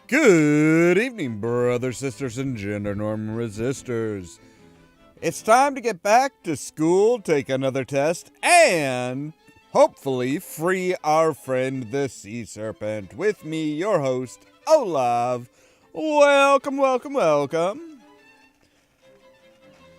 Good evening, brothers, sisters, and gender norm resistors. It's time to get back to school, take another test, and hopefully free our friend the Sea Serpent. With me, your host, Ollamh. Welcome, welcome, welcome.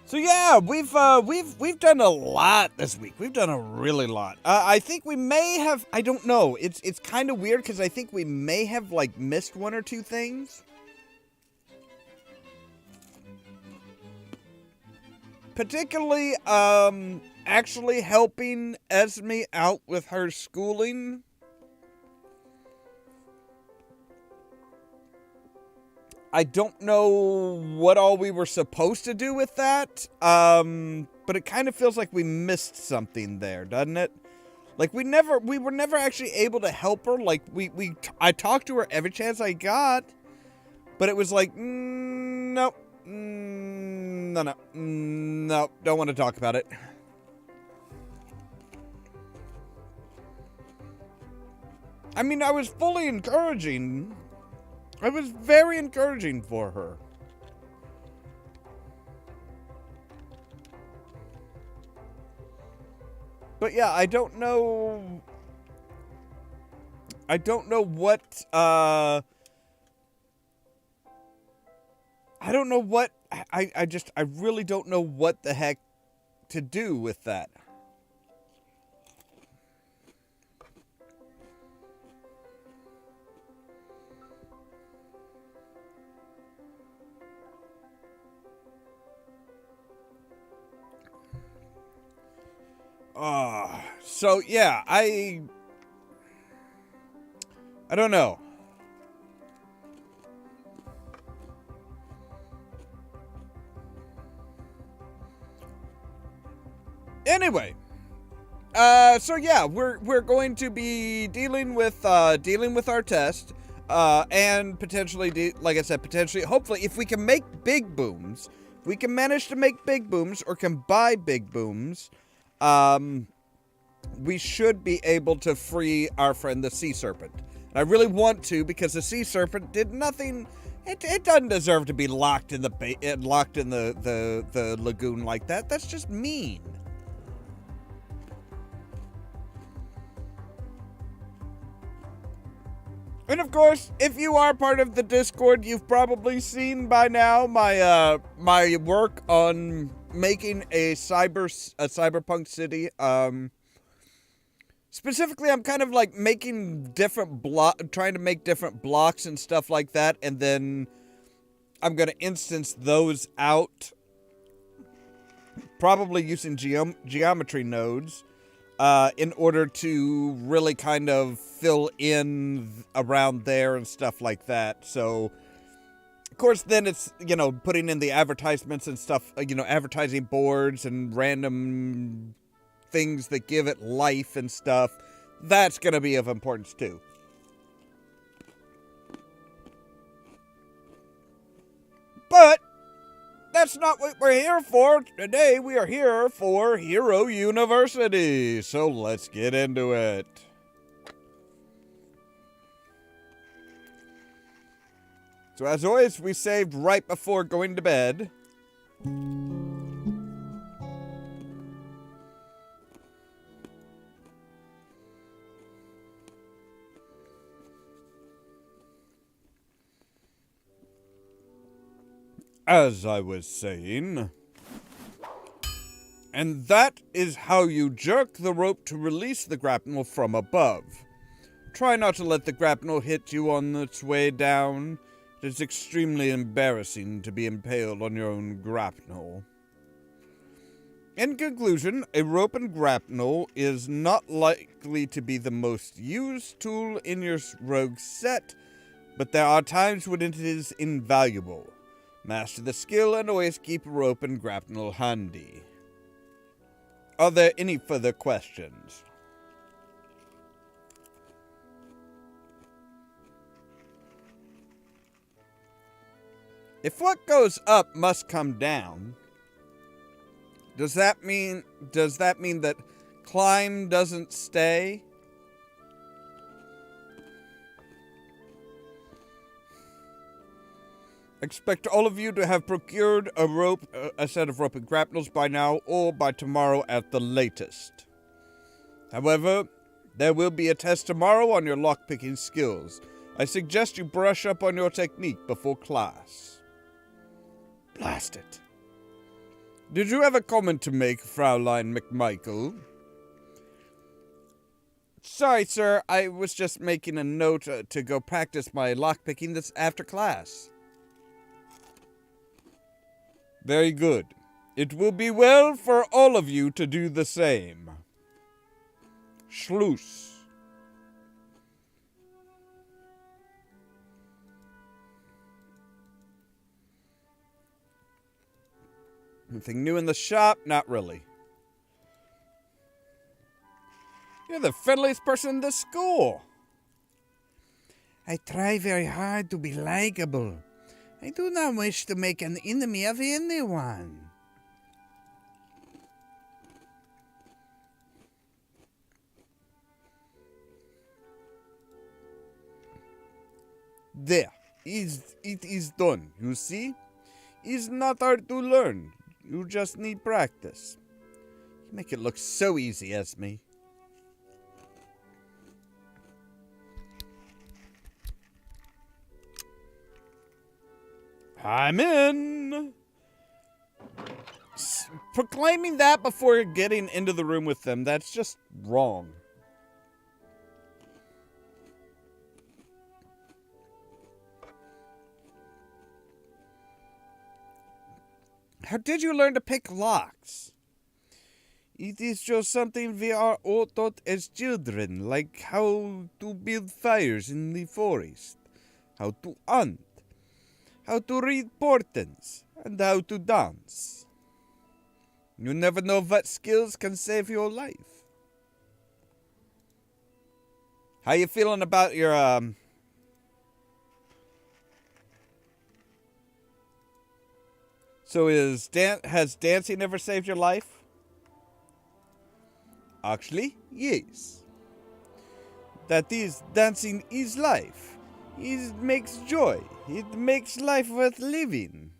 So yeah, we've done a lot this week. We've done a really lot. I think we may have, I don't know. It's kind of weird because I think we may have like missed one or two things. Particularly actually helping Esme out with her schooling. I don't know what all we were supposed to do with that, but it kind of feels like we missed something there, doesn't it? Like we were never actually able to help her. Like I talked to her every chance I got, but it was like, nope, no, don't want to talk about it. I mean, I was fully encouraging. I was very encouraging for her. But yeah, I don't know what, I really don't know what the heck to do with that. So yeah, I don't know. Anyway, so yeah, we're going to be dealing with our test, and potentially, like I said, hopefully, if we can make big booms, if we can manage to make big booms or can buy big booms, we should be able to free our friend the Sea Serpent. And I really want to, because the Sea Serpent did nothing. It doesn't deserve to be locked in the lagoon like that. That's just mean. And And of course, if you are part of the Discord, you've probably seen by now my my work on making a cyberpunk city. Specifically, I'm kind of like making trying to make different blocks and stuff like that, and then I'm gonna instance those out, probably using geometry nodes. In order to really kind of fill in around there and stuff like that. So, of course, then it's, putting in the advertisements and stuff, advertising boards and random things that give it life and stuff. That's going to be of importance, too. But that's not what we're here for. Today we are here for Hero University. So let's get into it. So as always, we saved right before going to bed. As I was saying, and that is how you jerk the rope to release the grapnel from above. Try not to let the grapnel hit you on its way down. It is extremely embarrassing to be impaled on your own grapnel. In conclusion, a rope and grapnel is not likely to be the most used tool in your rogue set, but there are times when it is invaluable. Master the skill and always keep a rope and grapnel handy. Are there any further questions? If what goes up must come down, does that mean that climb doesn't stay? Expect all of you to have procured a set of rope and grapnels by now or by tomorrow at the latest. However, there will be a test tomorrow on your lockpicking skills. I suggest you brush up on your technique before class. Blast it. Did you have a comment to make, Fraulein McMichael? Sorry, sir. I was just making a note to go practice my lockpicking this after class. Very good. It will be well for all of you to do the same. Schluss. Anything new in the shop? Not really. You're the friendliest person in the school. I try very hard to be likable. I do not wish to make an enemy of anyone. There. It is done, you see? It's not hard to learn. You just need practice. You make it look so easy, Esme. I'm in. Proclaiming that before getting into the room with them, that's just wrong. How did you learn to pick locks? It is just something we are all taught as children, like how to build fires in the forest, how to hunt, how to read portents, and how to dance. You never know what skills can save your life. How you feeling about your, So has dancing ever saved your life? Actually, yes. That is, dancing is life. It makes joy. It makes life worth living.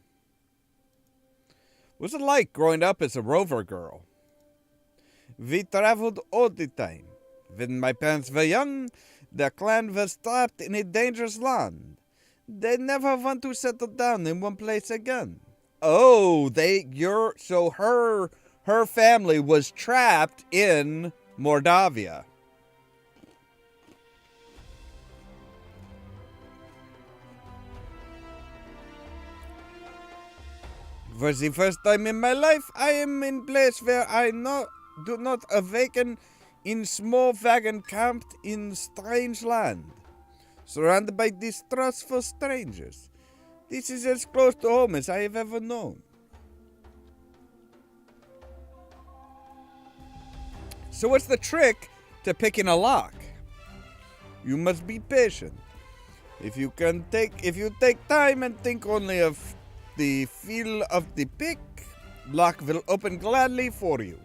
What's it like growing up as a rover girl? We traveled all the time. When my parents were young, Their clan was trapped in a dangerous land. They never want to settle down in one place again. Oh, so her family was trapped in Mordavia. For the first time in my life, I am in a place where I do not awaken in small wagon camped in strange land, surrounded by distrustful strangers. This is as close to home as I have ever known. So what's the trick to picking a lock? You must be patient. If you take time and think only of the feel of the pick, lock will open gladly for you.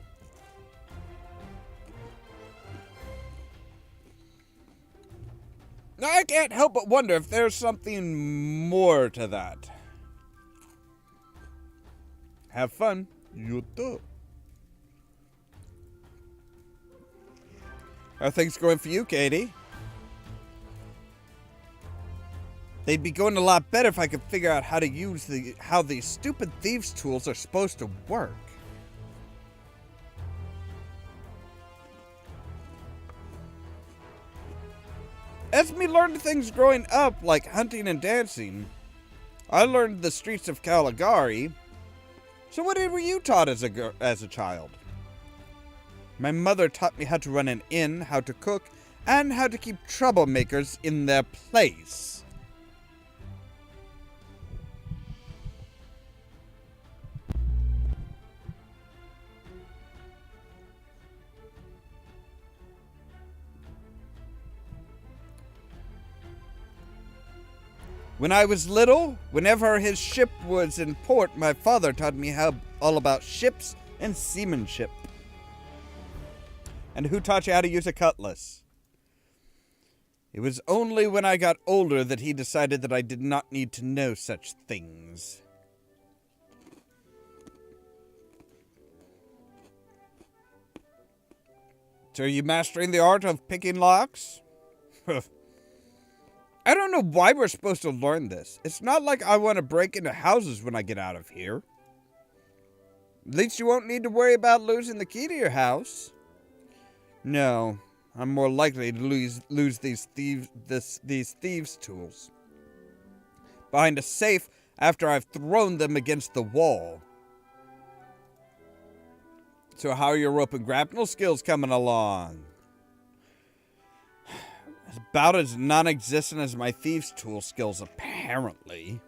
Now, I can't help but wonder if there's something more to that. Have fun. You too. How are things going for you, Katie? They'd be going a lot better if I could figure out how to use how these stupid thieves' tools are supposed to work. As me learned things growing up, like hunting and dancing, I learned the streets of Caligari. So what were you taught as a child? My mother taught me how to run an inn, how to cook, and how to keep troublemakers in their place. When I was little, whenever his ship was in port, my father taught me all about ships and seamanship. And who taught you how to use a cutlass? It was only when I got older that he decided that I did not need to know such things. So are you mastering the art of picking locks? I don't know why we're supposed to learn this. It's not like I want to break into houses when I get out of here. At least you won't need to worry about losing the key to your house. No, I'm more likely to lose these thieves' tools behind a safe after I've thrown them against the wall. So how are your rope and grapnel skills coming along? About as non-existent as my thieves' tool skills, apparently.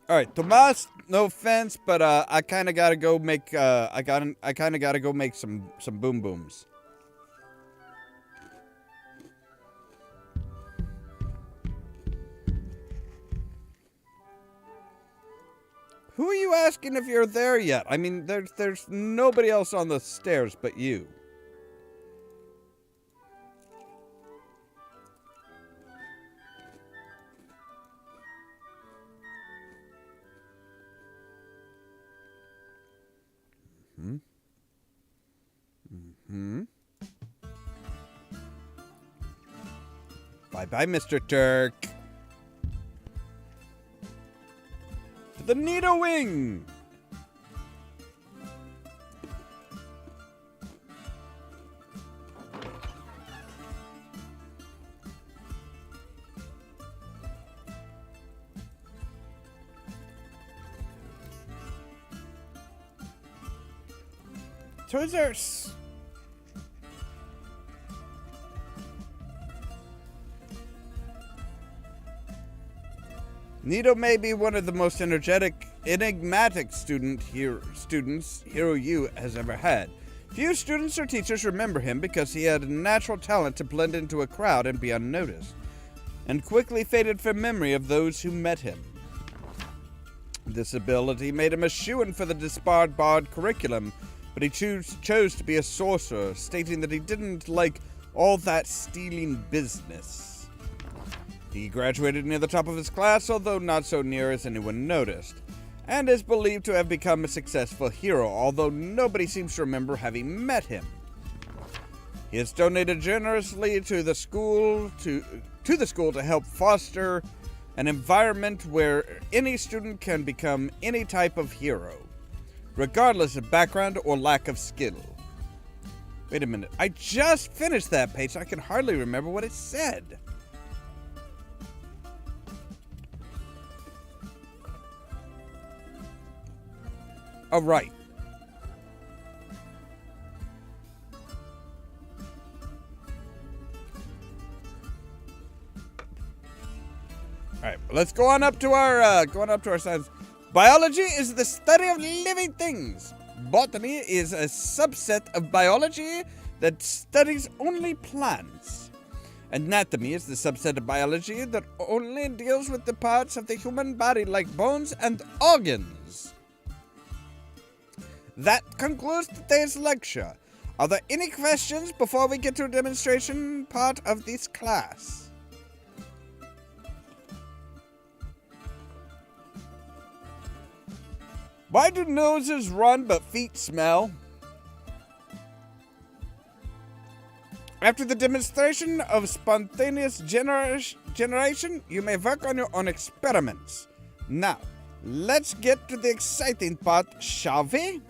All right, Tomas, no offense, but I kind of gotta go make I kind of gotta go make some boom booms. Who are you asking if you're there yet? I mean, there's nobody else on the stairs but you. Bye-bye, Mr. Turk. To the Nido Wing! Twizzers! Nido may be one of the most energetic, enigmatic students Hero U has ever had. Few students or teachers remember him because he had a natural talent to blend into a crowd and be unnoticed, and quickly faded from memory of those who met him. This ability made him a shoo-in for the disbarred curriculum, but he chose to be a sorcerer, stating that he didn't like all that stealing business. He graduated near the top of his class, although not so near as anyone noticed, and is believed to have become a successful hero, although nobody seems to remember having met him. He has donated generously to the school to help foster an environment where any student can become any type of hero, regardless of background or lack of skill. Wait a minute, I just finished that page. I can hardly remember what it said. Oh, right. All right, let's go on up to our science. Biology is the study of living things. Botany is a subset of biology that studies only plants. Anatomy is the subset of biology that only deals with the parts of the human body like bones and organs. That concludes today's lecture. Are there any questions before we get to a demonstration part of this class? Why do noses run but feet smell? After the demonstration of spontaneous generation, you may work on your own experiments. Now, let's get to the exciting part, shall we?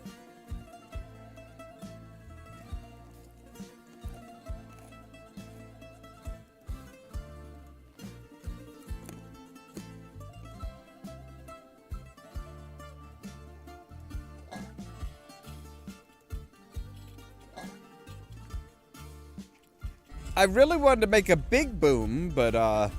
I really wanted to make a big boom, but, I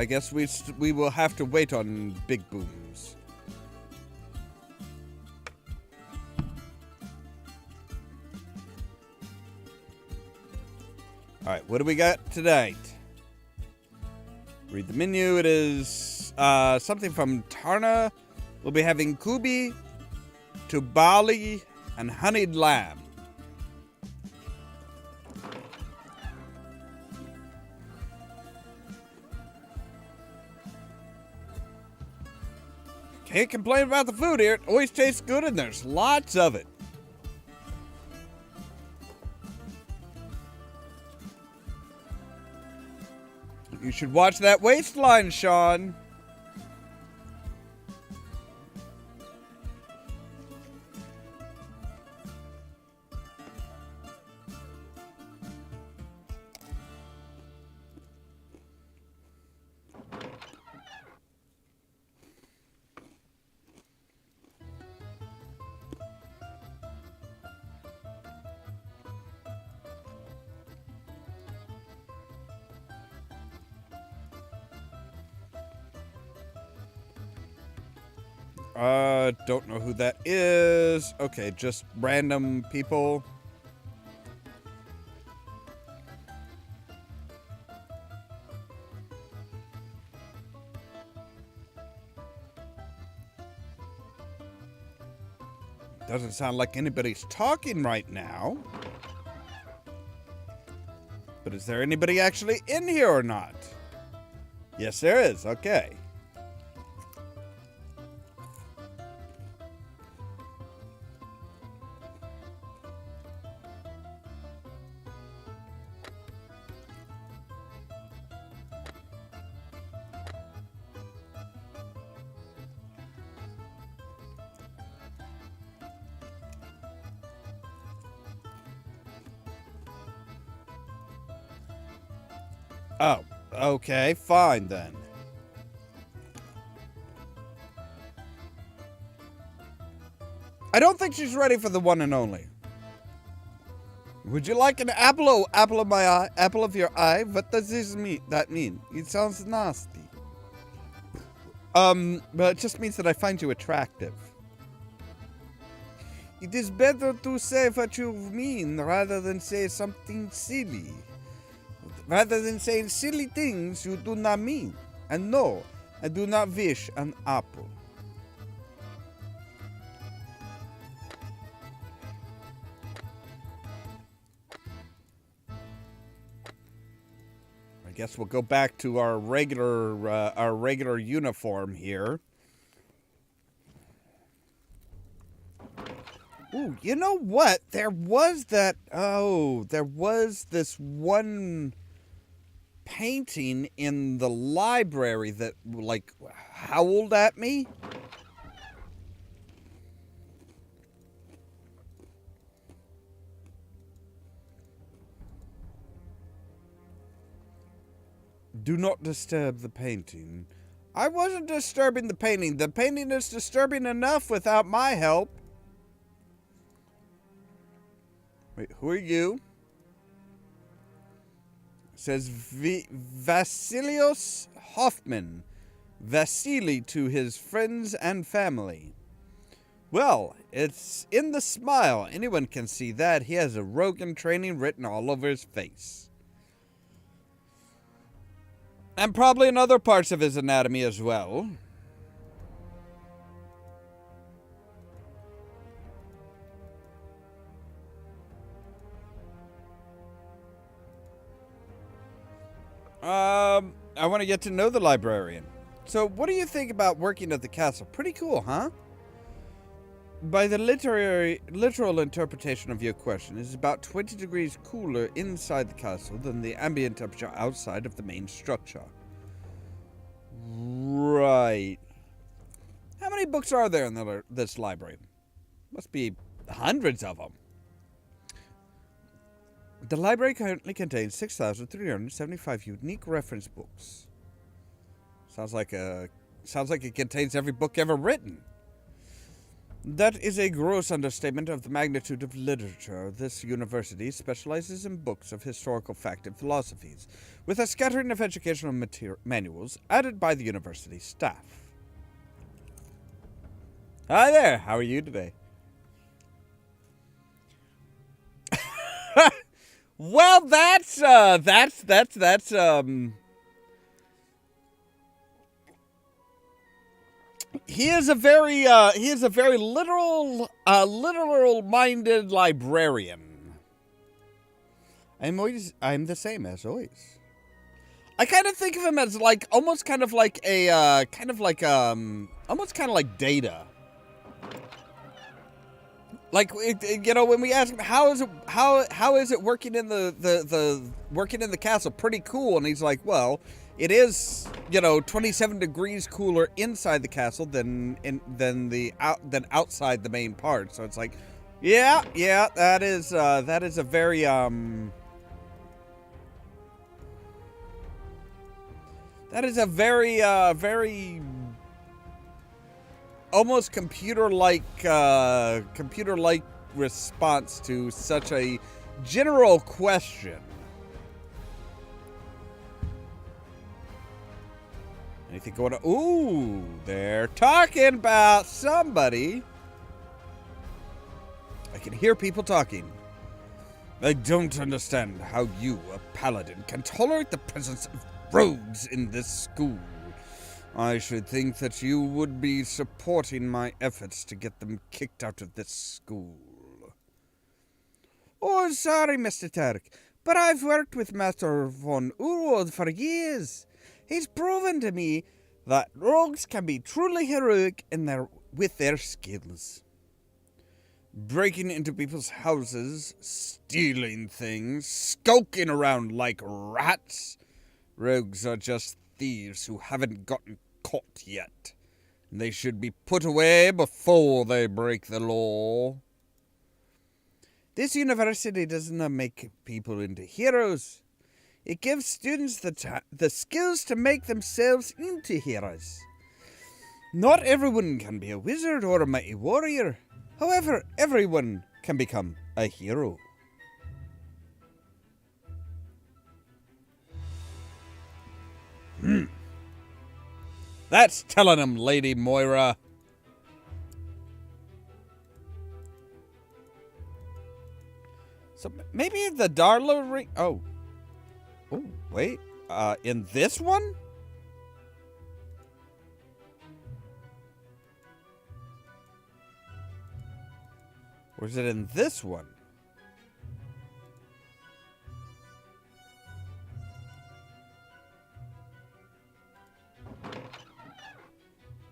guess we will have to wait on big booms. Alright, what do we got tonight? Read the menu. It is something from Tarna. We'll be having kubi, tubali, and honeyed lamb. Can't complain about the food here. It always tastes good and there's lots of it. You should watch that waistline, Sean. Don't know who that is. Okay, just random people. Doesn't sound like anybody's talking right now. But is there anybody actually in here or not? Yes, there is. Okay. Oh, okay, fine then. I don't think she's ready for the one and only. Would you like an apple? Oh, apple of my eye, apple of your eye? What does this mean? That mean? It sounds nasty. But it just means that I find you attractive. It is better to say what you mean rather than say something silly. rather than saying silly things you do not mean. And no, I do not wish an apple. I guess we'll go back to our regular uniform here. Ooh, you know what? There was this one painting in the library that, like, howled at me. Do not disturb the painting. I wasn't disturbing the painting. The painting is disturbing enough without my help. Wait, who are you? It says Vasilios Hoffman. Vasily to his friends and family. Well, it's in the smile. Anyone can see that. He has a Rogan training written all over his face. And probably in other parts of his anatomy as well. I want to get to know the librarian. So, what do you think about working at the castle? Pretty cool, huh? By the literal interpretation of your question, it is about 20 degrees cooler inside the castle than the ambient temperature outside of the main structure. Right. How many books are there in this library? Must be hundreds of them. The library currently contains 6,375 unique reference books. Sounds like it contains every book ever written. That is a gross understatement of the magnitude of literature. This university specializes in books of historical fact and philosophies, with a scattering of educational manuals added by the university staff. Hi there, how are you today? Well, that's he is a very literal-minded librarian. I'm the same as always. I kind of think of him as almost kind of like Data. Like, you know, when we ask him how is it working in the castle, pretty cool, and he's like, well, it is, 27 degrees cooler inside the castle than outside the main part. So it's like, yeah, that is a very very almost computer-like response to such a general question. Anything going on? Ooh, they're talking about somebody. I can hear people talking. I don't understand how you, a paladin, can tolerate the presence of rogues in this school. I should think that you would be supporting my efforts to get them kicked out of this school. Oh, sorry, Mr. Turk, but I've worked with Master von Urwald for years. He's proven to me that rogues can be truly heroic with their skills. Breaking into people's houses, stealing things, skulking around like rats. Rogues are just thieves who haven't gotten caught yet. They should be put away before they break the law. This university does not make people into heroes. It gives students the skills to make themselves into heroes. Not everyone can be a wizard or a mighty warrior. However, everyone can become a hero. That's telling him, Lady Moira. So maybe the Darla ring. Oh. Wait, in this one? Or is it in this one?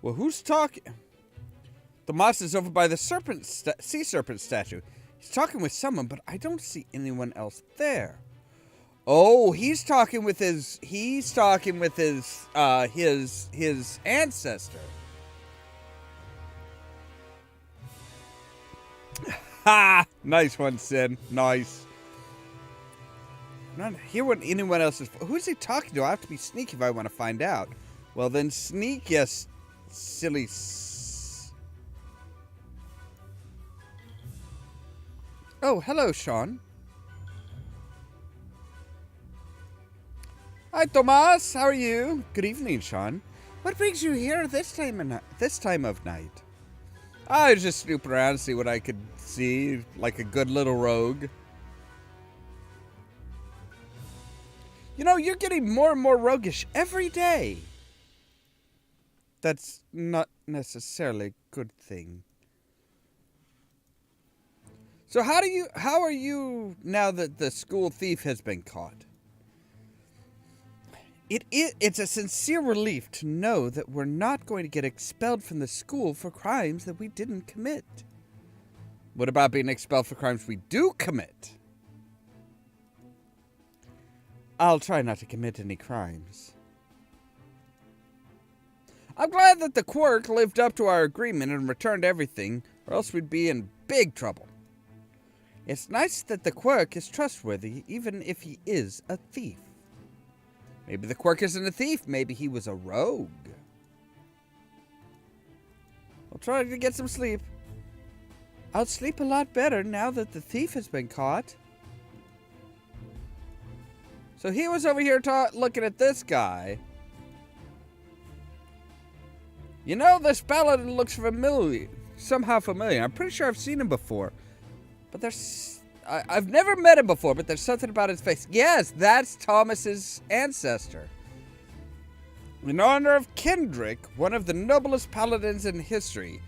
Well, who's talking? The moss is over by the sea serpent statue. He's talking with someone, but I don't see anyone else there. Oh, he's talking with his ancestor. Ha! Nice one, Sin. Nice. I'm not hearing anyone else's. Who's he talking to? I have to be sneaky if I want to find out. Well, then sneak, yes, silly. Oh, hello, Sean. Hi, Tomas. How are you? Good evening, Sean. What brings you here this time of night? I was just snooping around to see what I could see, like a good little rogue. You know, you're getting more and more roguish every day. That's not necessarily a good thing. So how are you now that the school thief has been caught? It's a sincere relief to know that we're not going to get expelled from the school for crimes that we didn't commit. What about being expelled for crimes we do commit? I'll try not to commit any crimes. I'm glad that the Quirk lived up to our agreement and returned everything, or else we'd be in big trouble. It's nice that the Quirk is trustworthy, even if he is a thief. Maybe the Quirk isn't a thief. Maybe he was a rogue. I'll try to get some sleep. I'll sleep a lot better now that the thief has been caught. So he was over here looking at this guy. You know, this paladin looks familiar. Somehow familiar. I'm pretty sure I've seen him before. But I've never met him before, but there's something about his face. Yes, that's Thomas's ancestor. In honor of Kendrick, one of the noblest paladins in history,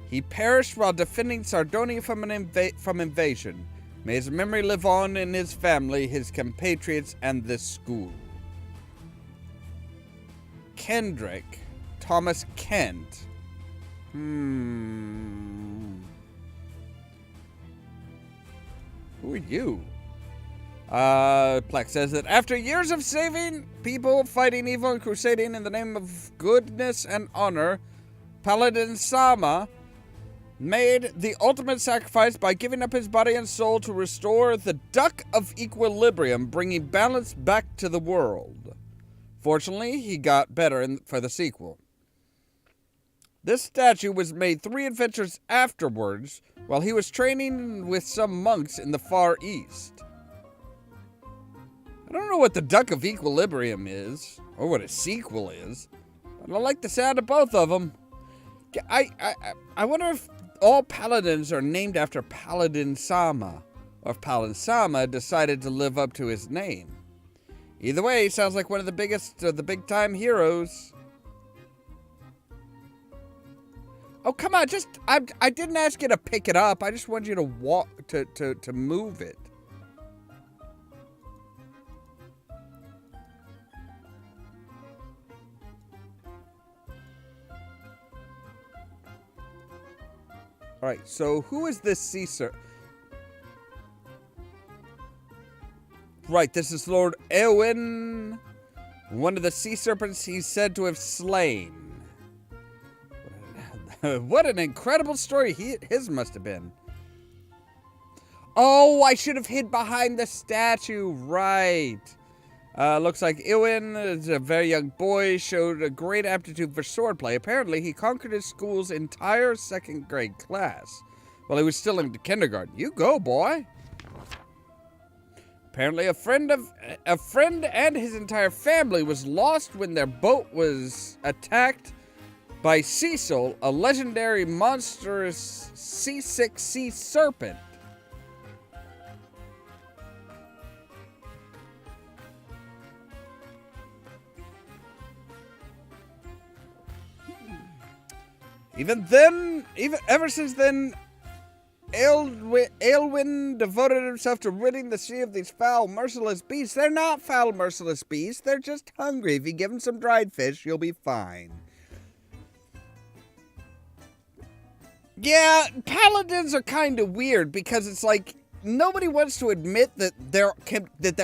he perished while defending Sardonia from invasion. May his memory live on in his family, his compatriots, and this school. Kendrick. Thomas Kent. Who are you? Plex says that after years of saving people, fighting evil, and crusading in the name of goodness and honor, Paladin Sama made the ultimate sacrifice by giving up his body and soul to restore the Duck of Equilibrium, bringing balance back to the world. Fortunately, he got better for the sequel. This statue was made 3 adventures afterwards while he was training with some monks in the Far East. I don't know what the Duck of Equilibrium is, or what a sequel is, but I like the sound of both of them. I wonder if all paladins are named after Paladin Sama, or if Paladin Sama decided to live up to his name. Either way, he sounds like one of the biggest, the big-time heroes. Oh, come on, I didn't ask you to pick it up. I just wanted you to walk, to move it. Alright, so who is this Sea Serpent? Right, this is Lord Eowyn, one of the Sea Serpents he's said to have slain. What an incredible story his must have been. Oh, I should have hid behind the statue. Right. Looks like Eowyn is a very young boy, showed a great aptitude for swordplay. Apparently, he conquered his school's entire 2nd grade class while he was still in kindergarten. You go, boy. Apparently, a friend and his entire family was lost when their boat was attacked by Cecil, a legendary monstrous seasick sea serpent. Even then, ever since then, Aelwyn devoted himself to ridding the sea of these foul, merciless beasts. They're not foul, merciless beasts. They're just hungry. If you give them some dried fish, you'll be fine. Yeah, paladins are kind of weird because it's like nobody wants to admit that there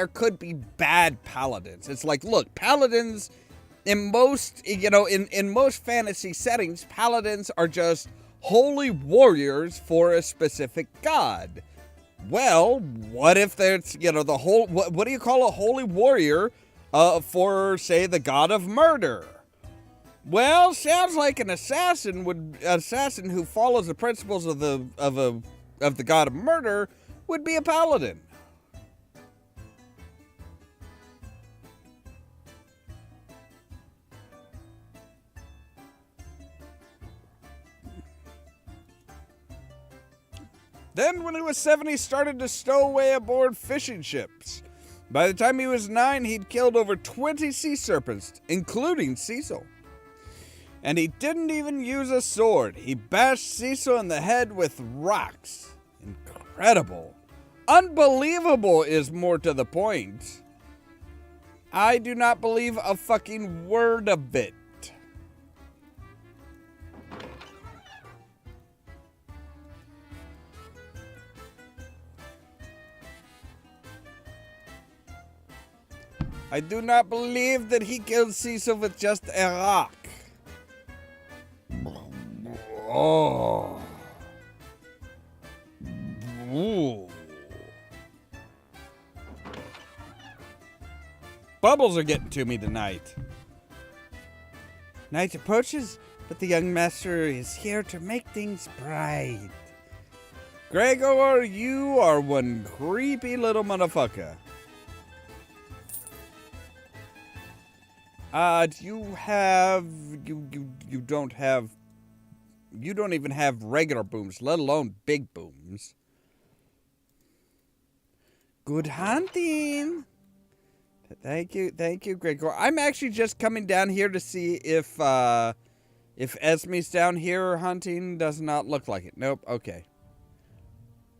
could be bad paladins. It's like, look, paladins in most, in most fantasy settings, paladins are just holy warriors for a specific god. Well, what if there's, the whole, what do you call a holy warrior for, say, the god of murder? Well, sounds like an assassin who follows the principles of the god of murder would be a paladin. Then, when he was 7, he started to stow away aboard fishing ships. By the time he was 9, he'd killed over 20 sea serpents, including Cecil. And he didn't even use a sword. He bashed Cecil in the head with rocks. Incredible. Unbelievable is more to the point. I do not believe a fucking word of it. I do not believe that he killed Cecil with just a rock. Oh. Ooh. Bubbles are getting to me tonight. Night approaches, but the young master is here to make things bright. Gregor, you are one creepy little motherfucker. You don't even have regular booms, let alone big booms. Good hunting. Thank you, Gregor. I'm actually just coming down here to see if Esme's down here hunting. Does not look like it. Nope, okay.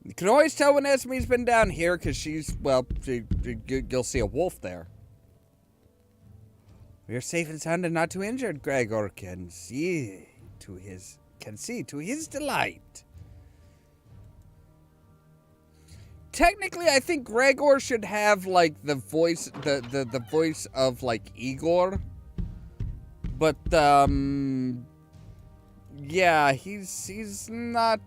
You can always tell when Esme's been down here, because she's, well, you'll see a wolf there. We're safe and sound and not too injured, Gregor can see to his delight. Technically, I think Gregor should have like the voice the voice of like Igor. But yeah, he's not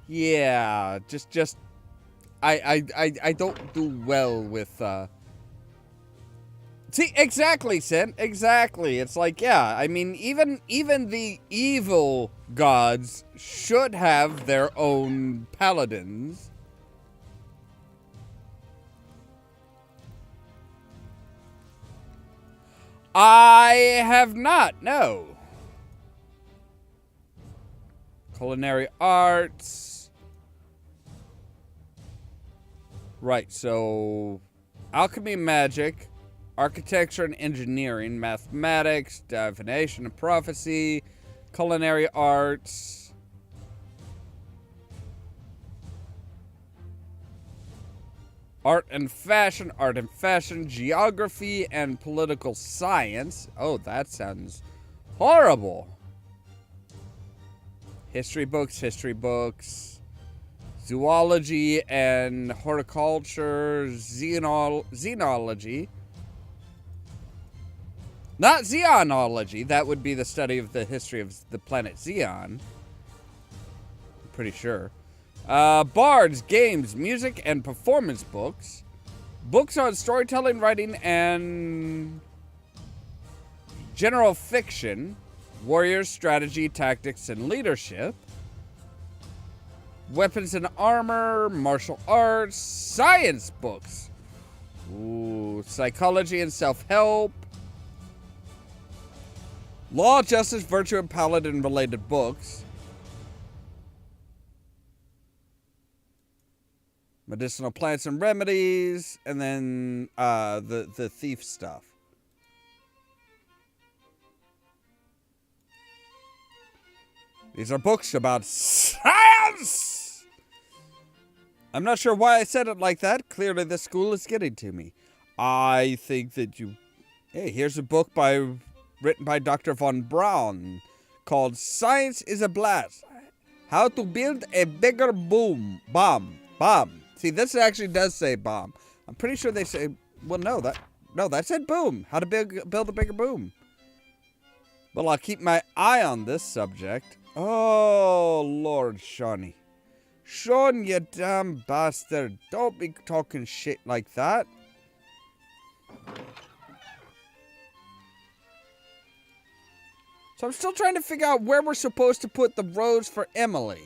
yeah, just I don't do well with See, exactly, Sin. Exactly. It's like, yeah, I mean, even the evil gods should have their own paladins. I have not, no. Culinary arts. Right, so alchemy, magic, architecture and engineering, mathematics, divination and prophecy, culinary arts, art and fashion, geography and political science. Oh, that sounds horrible. History books, zoology and horticulture, xenology. Not xenology, that would be the study of the history of the planet Xeon. I'm pretty sure. Bards, games, music, and performance books. Books on storytelling, writing, and general fiction. Warriors, strategy, tactics, and leadership. Weapons and armor, martial arts, science books. Ooh, psychology and self-help. Law, justice, virtue, and paladin-related books. Medicinal plants and remedies. And then the thief stuff. These are books about science! I'm not sure why I said it like that. Clearly this school is getting to me. I think that you... Hey, here's a book written by Dr. von Braun called Science is a Blast. How to build a bigger bomb. See, this actually does say bomb. I'm pretty sure they say... Well, no, that said boom. How to build a bigger boom. Well, I'll keep my eye on this subject. Oh, Lord, Shawnee. Sean, you damn bastard. Don't be talking shit like that. So I'm still trying to figure out where we're supposed to put the rose for Emily.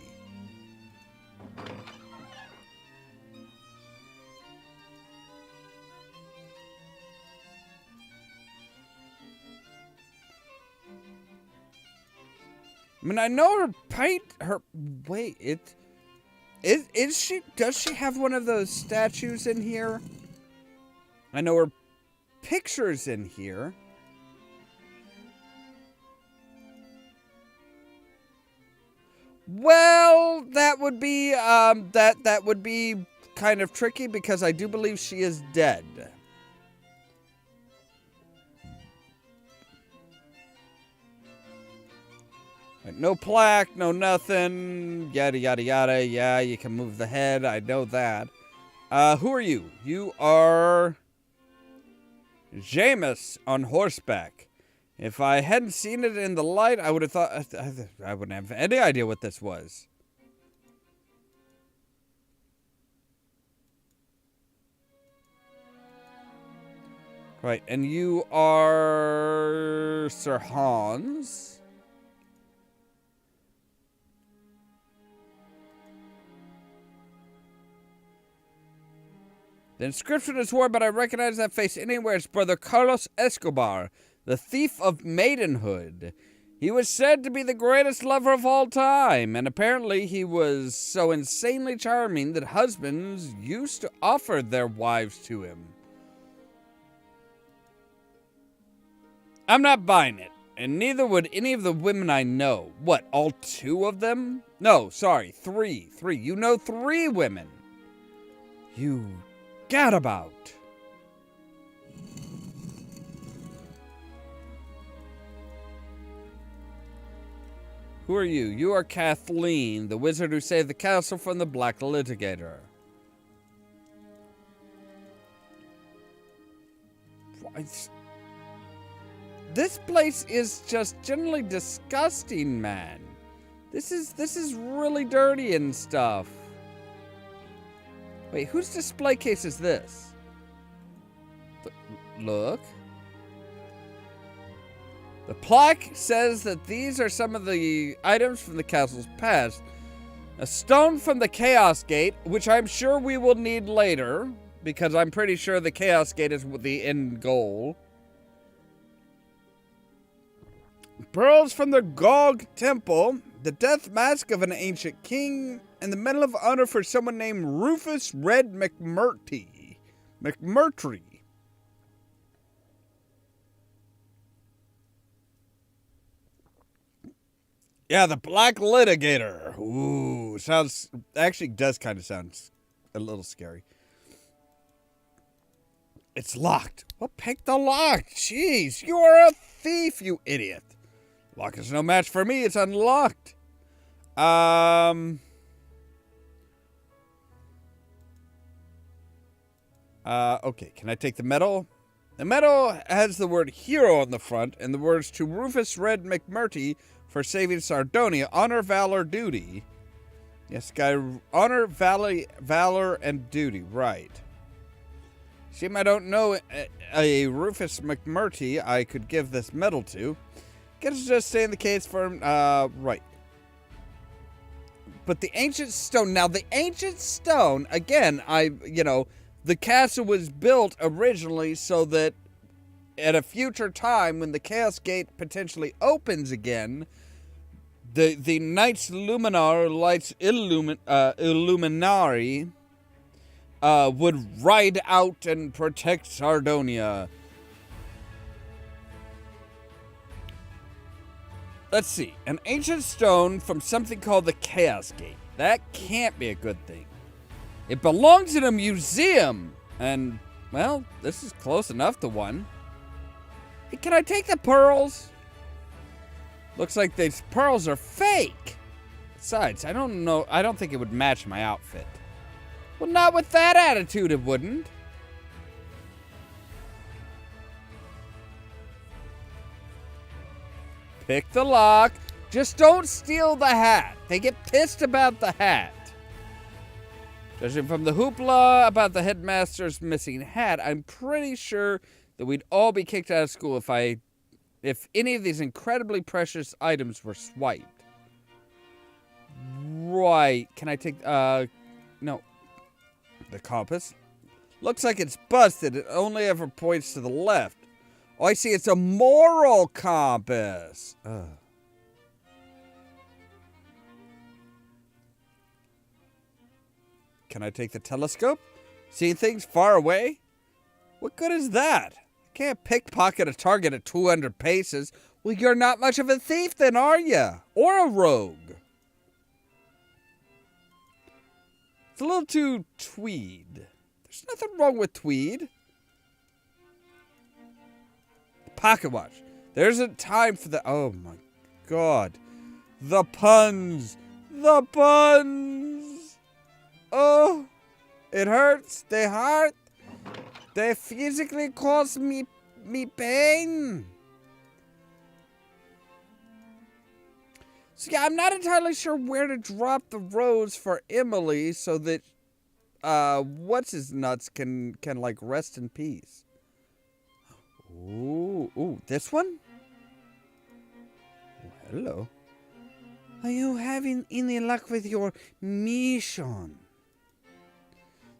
I mean, I know does she have one of those statues in here? I know her picture's in here. Well, that would be, that would be kind of tricky because I do believe she is dead. No plaque, no nothing, yada, yada, yada. Yeah, you can move the head. I know that. Who are you? You are Jameis on horseback. If I hadn't seen it in the light, I would have thought... I wouldn't have any idea what this was. Right, and you are Sir Hans. The inscription is worn, but I recognize that face anywhere. It's Brother Carlos Escobar, the thief of maidenhood. He was said to be the greatest lover of all time, and apparently he was so insanely charming that husbands used to offer their wives to him. I'm not buying it, and neither would any of the women I know. What, all 2 of them? No, sorry, 3. 3. You know 3 women. You gadabout. Who are you? You are Kathleen, the wizard who saved the castle from the Black Litigator. This place is just generally disgusting, man. This is really dirty and stuff. Wait, whose display case is this? Look. The plaque says that these are some of the items from the castle's past. A stone from the Chaos Gate, which I'm sure we will need later, because I'm pretty sure the Chaos Gate is the end goal. Pearls from the Gog Temple, the death mask of an ancient king, and the Medal of Honor for someone named Rufus Red McMurtry. Yeah, the Black Litigator. Ooh, actually does kind of sound a little scary. It's locked. Well, pick the lock. Jeez, you are a thief, you idiot. Lock is no match for me. It's unlocked. Okay, can I take the medal? The medal has the word hero on the front and the words to Rufus Red McMurtry for saving Sardonia. Honor, valor, duty. Yes, guy. Honor, valor, and duty. Right. Shame I don't know a Rufus McMurtry I could give this medal to. Guess just stay in the case for him. Right. But the ancient stone. Now, the ancient stone, again, the castle was built originally so that at a future time when the Chaos Gate potentially opens again, the Knights Luminar, Illuminari, would ride out and protect Sardonia. Let's see. An ancient stone from something called the Chaos Gate. That can't be a good thing. It belongs in a museum. And, well, this is close enough to one. Hey, can I take the pearls? Looks like these pearls are fake. Besides, I don't think it would match my outfit. Well, not with that attitude, it wouldn't. Pick the lock. Just don't steal the hat. They get pissed about the hat. Judging from the hoopla about the headmaster's missing hat, I'm pretty sure that we'd all be kicked out of school if any of these incredibly precious items were swiped. Right. Can I take, no. The compass? Looks like it's busted. It only ever points to the left. Oh, I see. It's a moral compass. Ugh. Can I take the telescope? Seeing things far away? What good is that? I can't pickpocket a target at 200 paces. Well, you're not much of a thief then, are you? Or a rogue? It's a little too tweed. There's nothing wrong with tweed. Pocket watch. There isn't time for the... Oh, my God. The puns. The puns. Oh, it hurts. They hurt. They physically cause me pain. So, yeah, I'm not entirely sure where to drop the rose for Emily so that, what's-his-nuts can, like, rest in peace. Ooh, this one? Oh, hello. Are you having any luck with your mission?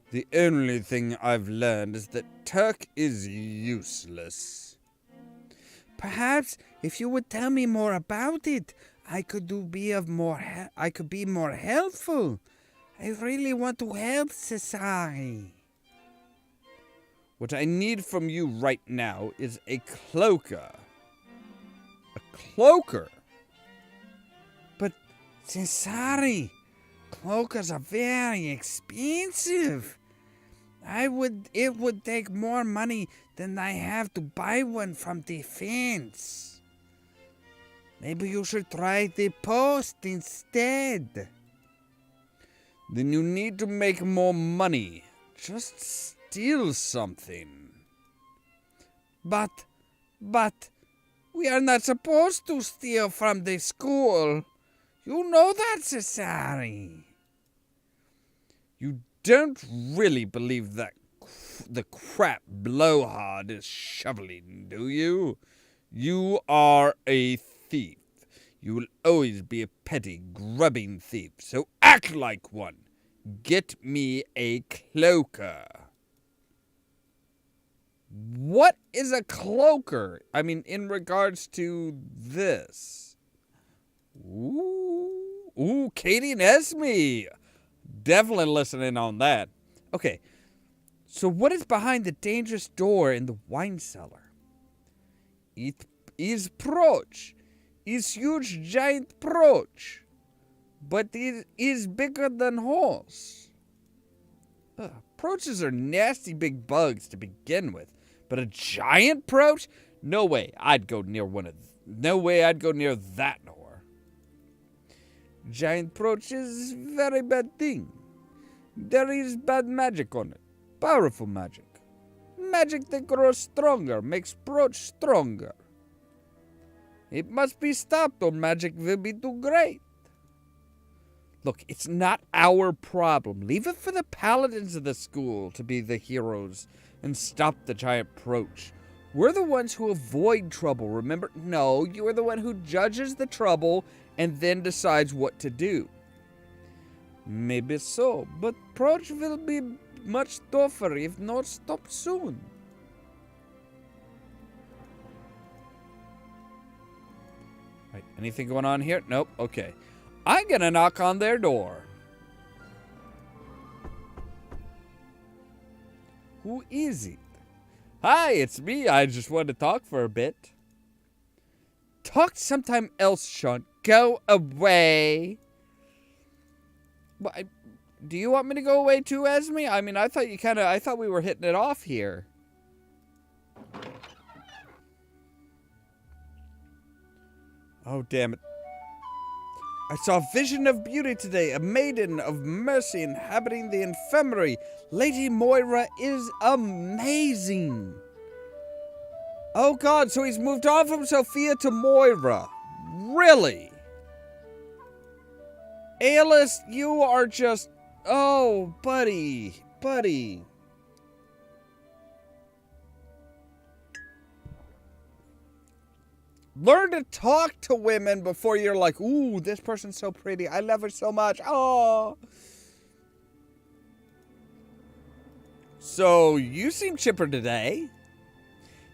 The only thing I've learned is that Turk is useless. Perhaps if you would tell me more about it, I could be more helpful. I really want to help society. What I need from you right now is a cloaker. A cloaker? But, Cesare, cloakers are very expensive. It would take more money than I have to buy one from defense. Maybe you should try the post instead. Then you need to make more money. Just steal something. But, we are not supposed to steal from the school. You know that, Cesare. You don't really believe that the crap blowhard is shoveling, do you? You are a thief. You will always be a petty, grubbing thief, so act like one. Get me a cloaker. What is a cloaker? I mean, in regards to this. Ooh, Katie Nesme. Definitely listening on that. Okay, so what is behind the dangerous door in the wine cellar? It is Proch. It's huge, giant Proch. But it is bigger than horse. Proaches are nasty big bugs to begin with. But a giant Proch? No way I'd go near that whore. Giant Proch is very bad thing. There is bad magic on it. Powerful magic. Magic that grows stronger, makes Proch stronger. It must be stopped or magic will be too great. Look, it's not our problem. Leave it for the paladins of the school to be the heroes and stop the giant Proch. We're the ones who avoid trouble, remember? No, you're the one who judges the trouble and then decides what to do. Maybe so, but Proch will be much tougher if not stopped soon. Right, anything going on here? Nope, okay. I'm gonna knock on their door. Who is it? Hi, it's me. I just wanted to talk for a bit. talk sometime else, Sean. Go away. What, do you want me to go away too, Esme? I mean, I thought we were hitting it off here. Oh, damn it. I saw a vision of beauty today, a maiden of mercy inhabiting the infirmary. Lady Moira is amazing. Oh, God, so he's moved on from Sophia to Moira. Really? Aeolus, you are just... Oh, buddy. Buddy. Learn to talk to women before you're like, ooh, this person's so pretty. I love her so much. Oh. So, you seem chipper today.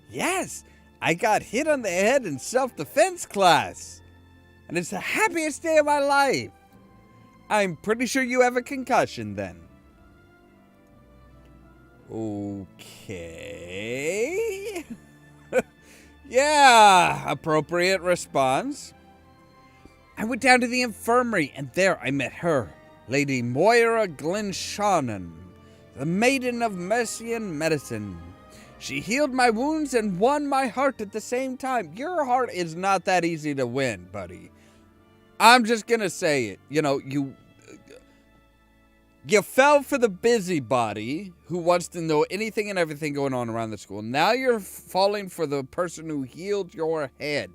Yes, I got hit on the head in self-defense class. And it's the happiest day of my life. I'm pretty sure you have a concussion then. Okay. Yeah, appropriate response. I went down to the infirmary, and there I met her, Lady Moira Glenshannon, the maiden of mercy and medicine. She healed my wounds and won my heart at the same time. Your heart is not that easy to win, buddy. I'm just gonna say it. You know, you fell for the busybody who wants to know anything and everything going on around the school. Now you're falling for the person who healed your head.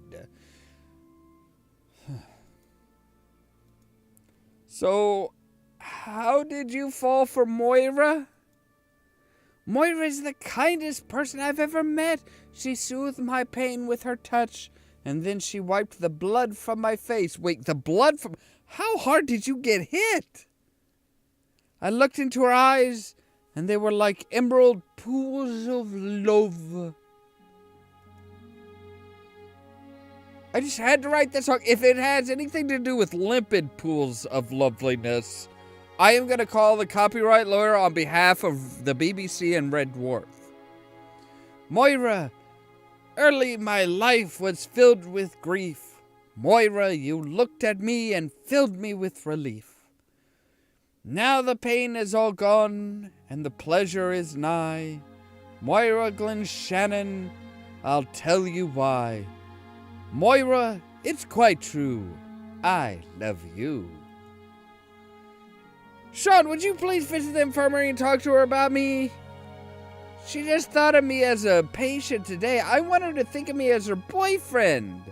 So, how did you fall for Moira? Moira is the kindest person I've ever met. She soothed my pain with her touch, and then she wiped the blood from my face. Wait, the blood from... How hard did you get hit? I looked into her eyes, and they were like emerald pools of love. I just had to write that song. If it has anything to do with limpid pools of loveliness, I am going to call the copyright lawyer on behalf of the BBC and Red Dwarf. Moira, early my life was filled with grief. Moira, you looked at me and filled me with relief. Now the pain is all gone, and the pleasure is nigh. Moira Glenshannon, I'll tell you why. Moira, it's quite true. I love you. Sean, would you please visit the infirmary and talk to her about me? She just thought of me as a patient today. I want her to think of me as her boyfriend.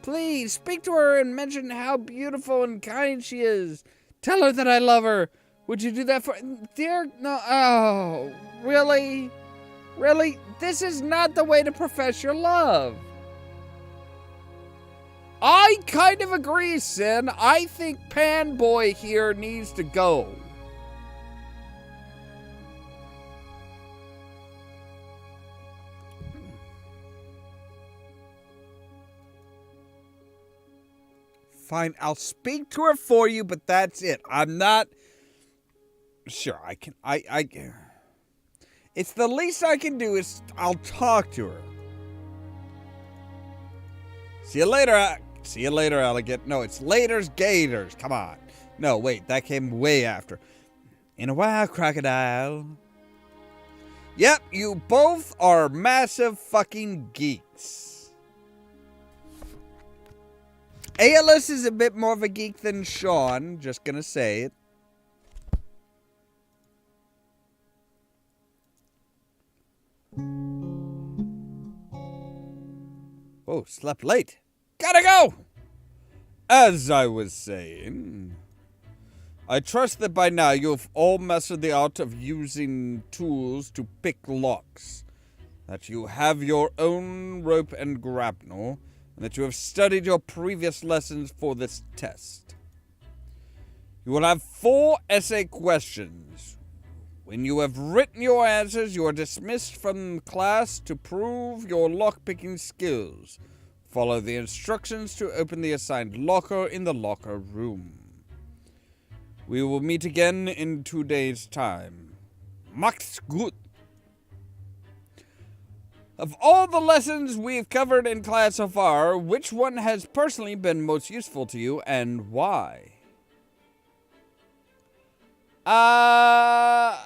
Please, speak to her and mention how beautiful and kind she is. Tell her that I love her. Would you do that for... Dear... No... Oh... Really? Really? This is not the way to profess your love. I kind of agree, Sin. I think Panboy here needs to go. Fine, I'll speak to her for you, but that's it. I'm not... Sure, I can... It's the least I can do is I'll talk to her. See you later. See you later, alligator. No, it's later's gators. Come on. No, wait, that came way after. In a while, crocodile. Yep, you both are massive fucking geeks. Aeolus is a bit more of a geek than Sean. Just gonna say it. Oh, slept late. Gotta go! As I was saying, I trust that by now you've all mastered the art of using tools to pick locks, that you have your own rope and grapnel, and that you have studied your previous lessons for this test. You will have 4 essay questions. When you have written your answers, you are dismissed from class to prove your lock-picking skills. Follow the instructions to open the assigned locker in the locker room. We will meet again in 2 days' time. Macht's gut. Of all the lessons we've covered in class so far, which one has personally been most useful to you and why? I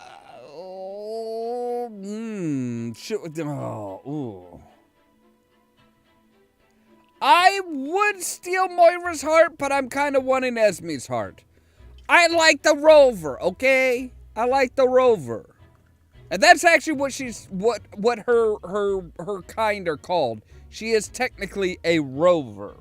would steal Moira's heart, but I'm kind of wanting Esme's heart. I like the rover, okay? I like the rover. And that's actually what her kind are called. She is technically a rover.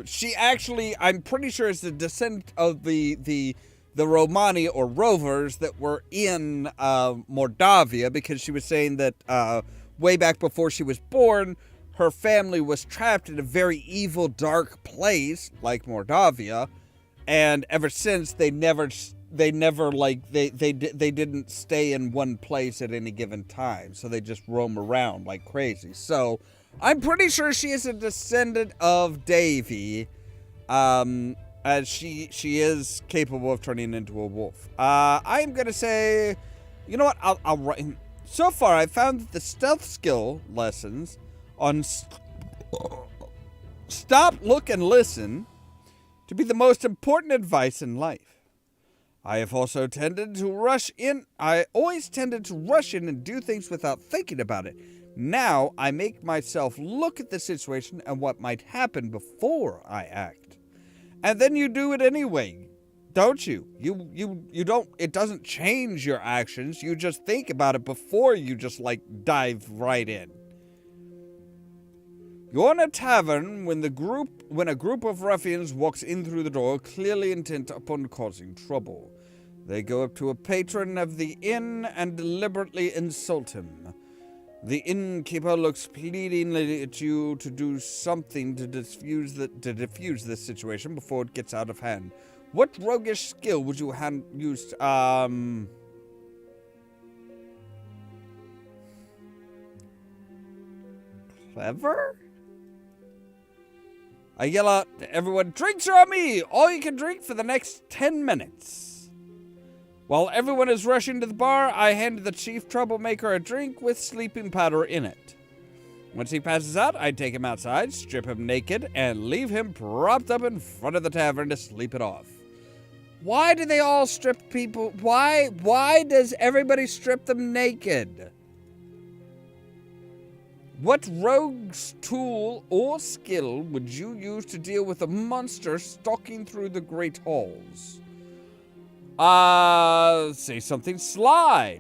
She actually, I'm pretty sure, is the descendant of the Romani or rovers that were in Mordavia, because she was saying that way back before she was born, her family was trapped in a very evil, dark place like Mordavia, and ever since they didn't stay in one place at any given time, so they just roam around like crazy. So I'm pretty sure she is a descendant of Davy, as she is capable of turning into a wolf. I'm gonna say, you know what? I'll write. So far, I found that the stealth skill lessons on Stop, Look, and Listen to be the most important advice in life. I have also tended to rush in. I always tended to rush in and do things without thinking about it. Now I make myself look at the situation and what might happen before I act. And then you do it anyway, don't you? You don't, it doesn't change your actions. You just think about it before you just dive right in. You're in a tavern when a group of ruffians walks in through the door, clearly intent upon causing trouble. They go up to a patron of the inn and deliberately insult him. The innkeeper looks pleadingly at you to do something to diffuse this situation before it gets out of hand. What roguish skill would you use? Clever? I yell out to everyone, "Drinks are on me! All you can drink for the next 10 minutes. While everyone is rushing to the bar, I hand the chief troublemaker a drink with sleeping powder in it. Once he passes out, I take him outside, strip him naked, and leave him propped up in front of the tavern to sleep it off." Why do they all strip people? Why does everybody strip them naked? What rogue's tool or skill would you use to deal with a monster stalking through the great halls? Say something sly.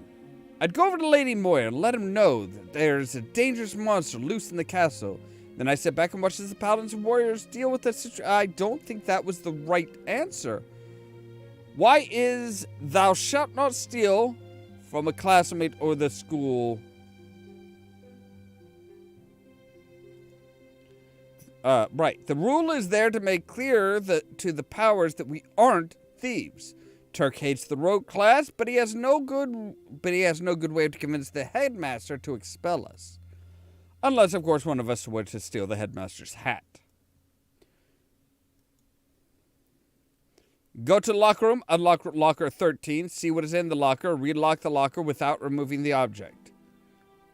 I'd go over to Lady Moira and let him know that there's a dangerous monster loose in the castle. Then I sit back and watch as the paladins and warriors deal with the situation. I don't think that was the right answer. Why is "thou shalt not steal" from a classmate or the school? Right. The rule is there to make clear to the powers that we aren't thieves. Turk hates the rogue class, but he has no good way to convince the headmaster to expel us. Unless, of course, one of us were to steal the headmaster's hat. Go to the locker room, unlock locker 13, see what is in the locker, relock the locker without removing the object.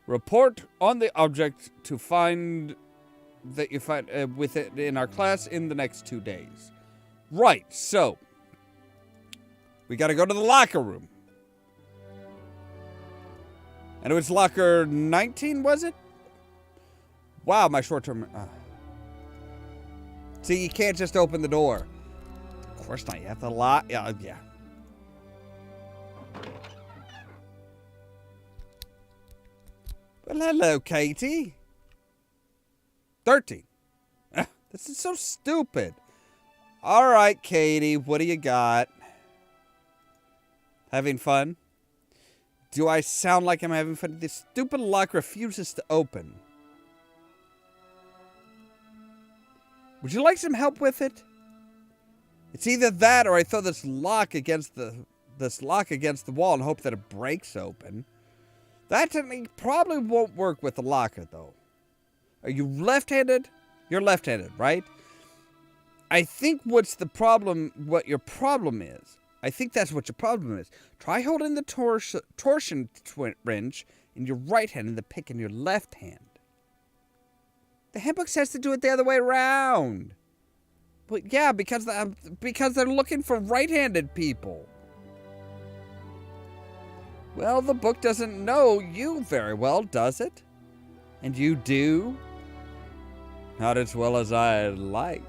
Report on the object to find that you find with it in our class in the next 2 days. Right, so we got to go to the locker room. And it was locker 19, was it? Wow, my short-term... See, you can't just open the door. Of course not. You have to lock... Yeah. Well, hello, Katie. 13. This is so stupid. All right, Katie, what do you got? Having fun? Do I sound like I'm having fun? This stupid lock refuses to open. Would you like some help with it? It's either that or I throw this lock against the wall and hope that it breaks open. That technique probably won't work with the locker, though. Are you left-handed? You're left-handed, right? I think what your problem is. I think that's what your problem is. Try holding the torsion wrench in your right hand and the pick in your left hand. The handbook says to do it the other way around. But yeah, because they're looking for right-handed people. Well, the book doesn't know you very well, does it? And you do? Not as well as I'd like.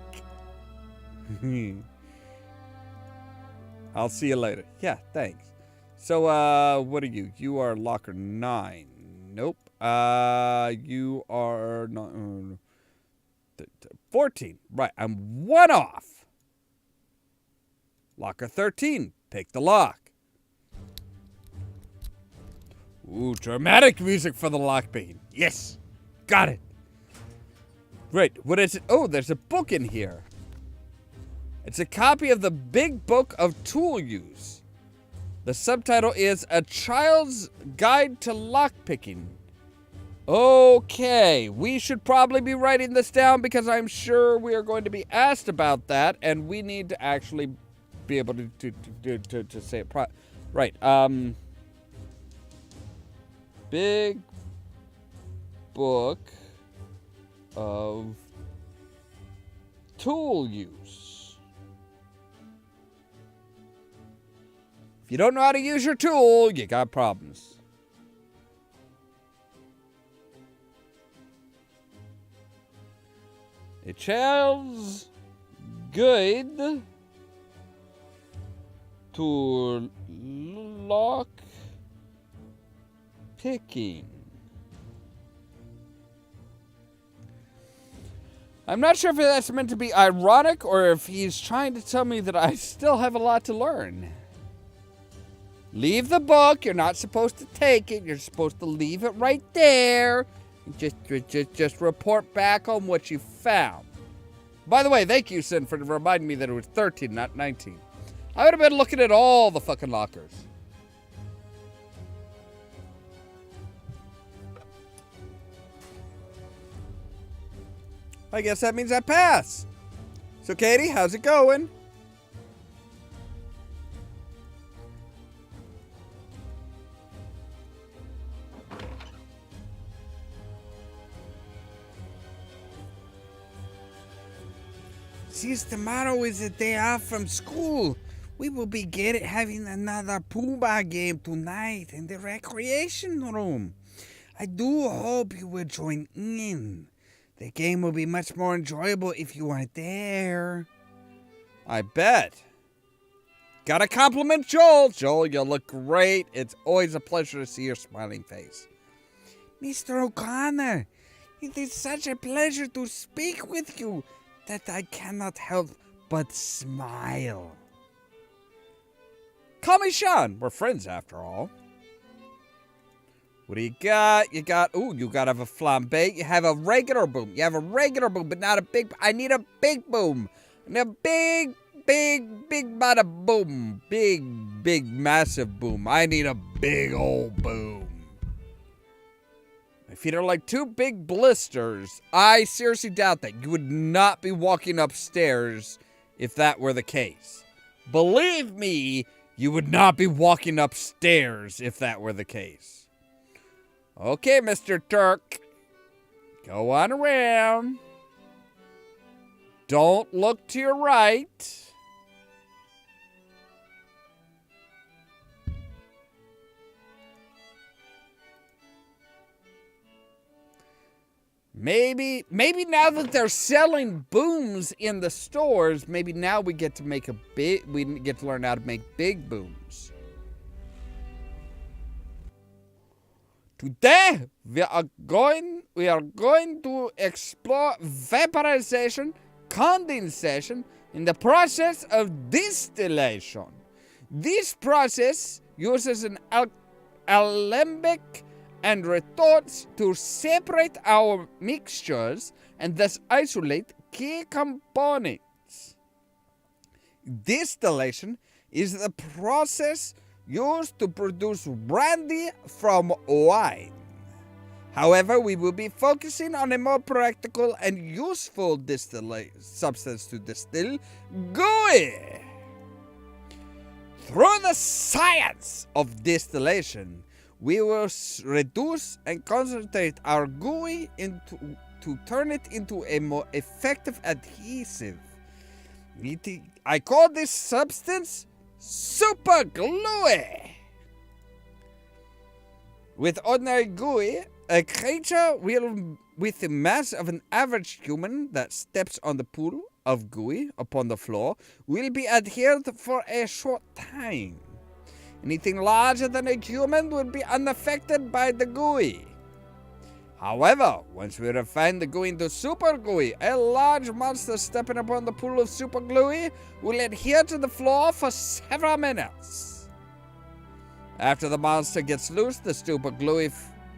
I'll see you later. Yeah, thanks. So, what are you? You are locker 9. Nope. You are not 14. Right, I'm 1 off. Locker 13. Pick the lock. Ooh, dramatic music for the lock bean. Yes, got it. Right, what is it? Oh, there's a book in here. It's a copy of the Big Book of Tool Use. The subtitle is A Child's Guide to Lockpicking. Okay, we should probably be writing this down because I'm sure we are going to be asked about that, and we need to actually be able to say it right. Big Book of Tool Use. If you don't know how to use your tool, you got problems. A child's guide to lock picking. I'm not sure if that's meant to be ironic or if he's trying to tell me that I still have a lot to learn. Leave the book. You're not supposed to take it. You're supposed to leave it right there. Just report back on what you found. By the way, thank you, Sin, for reminding me that it was 13, not 19. I would have been looking at all the fucking lockers. I guess that means I pass. So, Katie, how's it going? Since tomorrow is a day off from school, we will be having another pool game tonight in the recreation room. I do hope you will join in. The game will be much more enjoyable if you are there. I bet. Gotta compliment Joel. Joel, you look great. It's always a pleasure to see your smiling face. Mr. O'Connor, it is such a pleasure to speak with you that I cannot help but smile. Call me Sean. We're friends after all. What do you got? You got to have a flambe. You have a regular boom. You have a regular boom, but not a big. I need a big boom. I need a big bada boom. Big, massive boom. I need a big old boom. My feet are like 2 big blisters. I seriously doubt that. You would not be walking upstairs if that were the case. Believe me, you would not be walking upstairs if that were the case. Okay, Mr. Turk. Go on around. Don't look to your right. Maybe now that they're selling booms in the stores, maybe now we get to learn how to make big booms. Today, we are going to explore vaporization, condensation, in the process of distillation. This process uses an alembic and retorts to separate our mixtures and thus isolate key components. Distillation is the process used to produce brandy from wine. However, we will be focusing on a more practical and useful substance to distill, gooey. Through the science of distillation, we will reduce and concentrate our gooey to turn it into a more effective adhesive. I call this substance super gluey. With ordinary gooey, a creature with the mass of an average human that steps on the pool of gooey upon the floor will be adhered for a short time. Anything larger than a human would be unaffected by the gooey. However, once we refine the gooey into super gooey, a large monster stepping upon the pool of super gluey will adhere to the floor for several minutes. After the monster gets loose, the super gluey,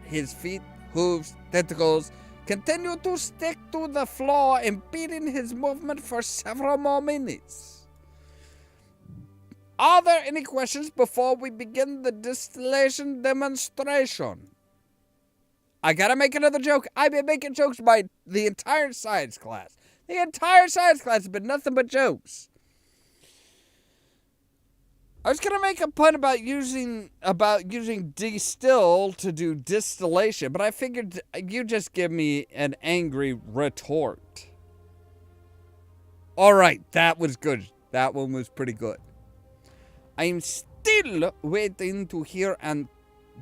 his feet, hooves, tentacles, continue to stick to the floor, impeding his movement for several more minutes. Are there any questions before we begin the distillation demonstration? I gotta make another joke. I've been making jokes by the entire science class. The entire science class has been nothing but jokes. I was gonna make a pun about using distill to do distillation, but I figured you just give me an angry retort. All right, that was good. That one was pretty good. I'm still waiting to hear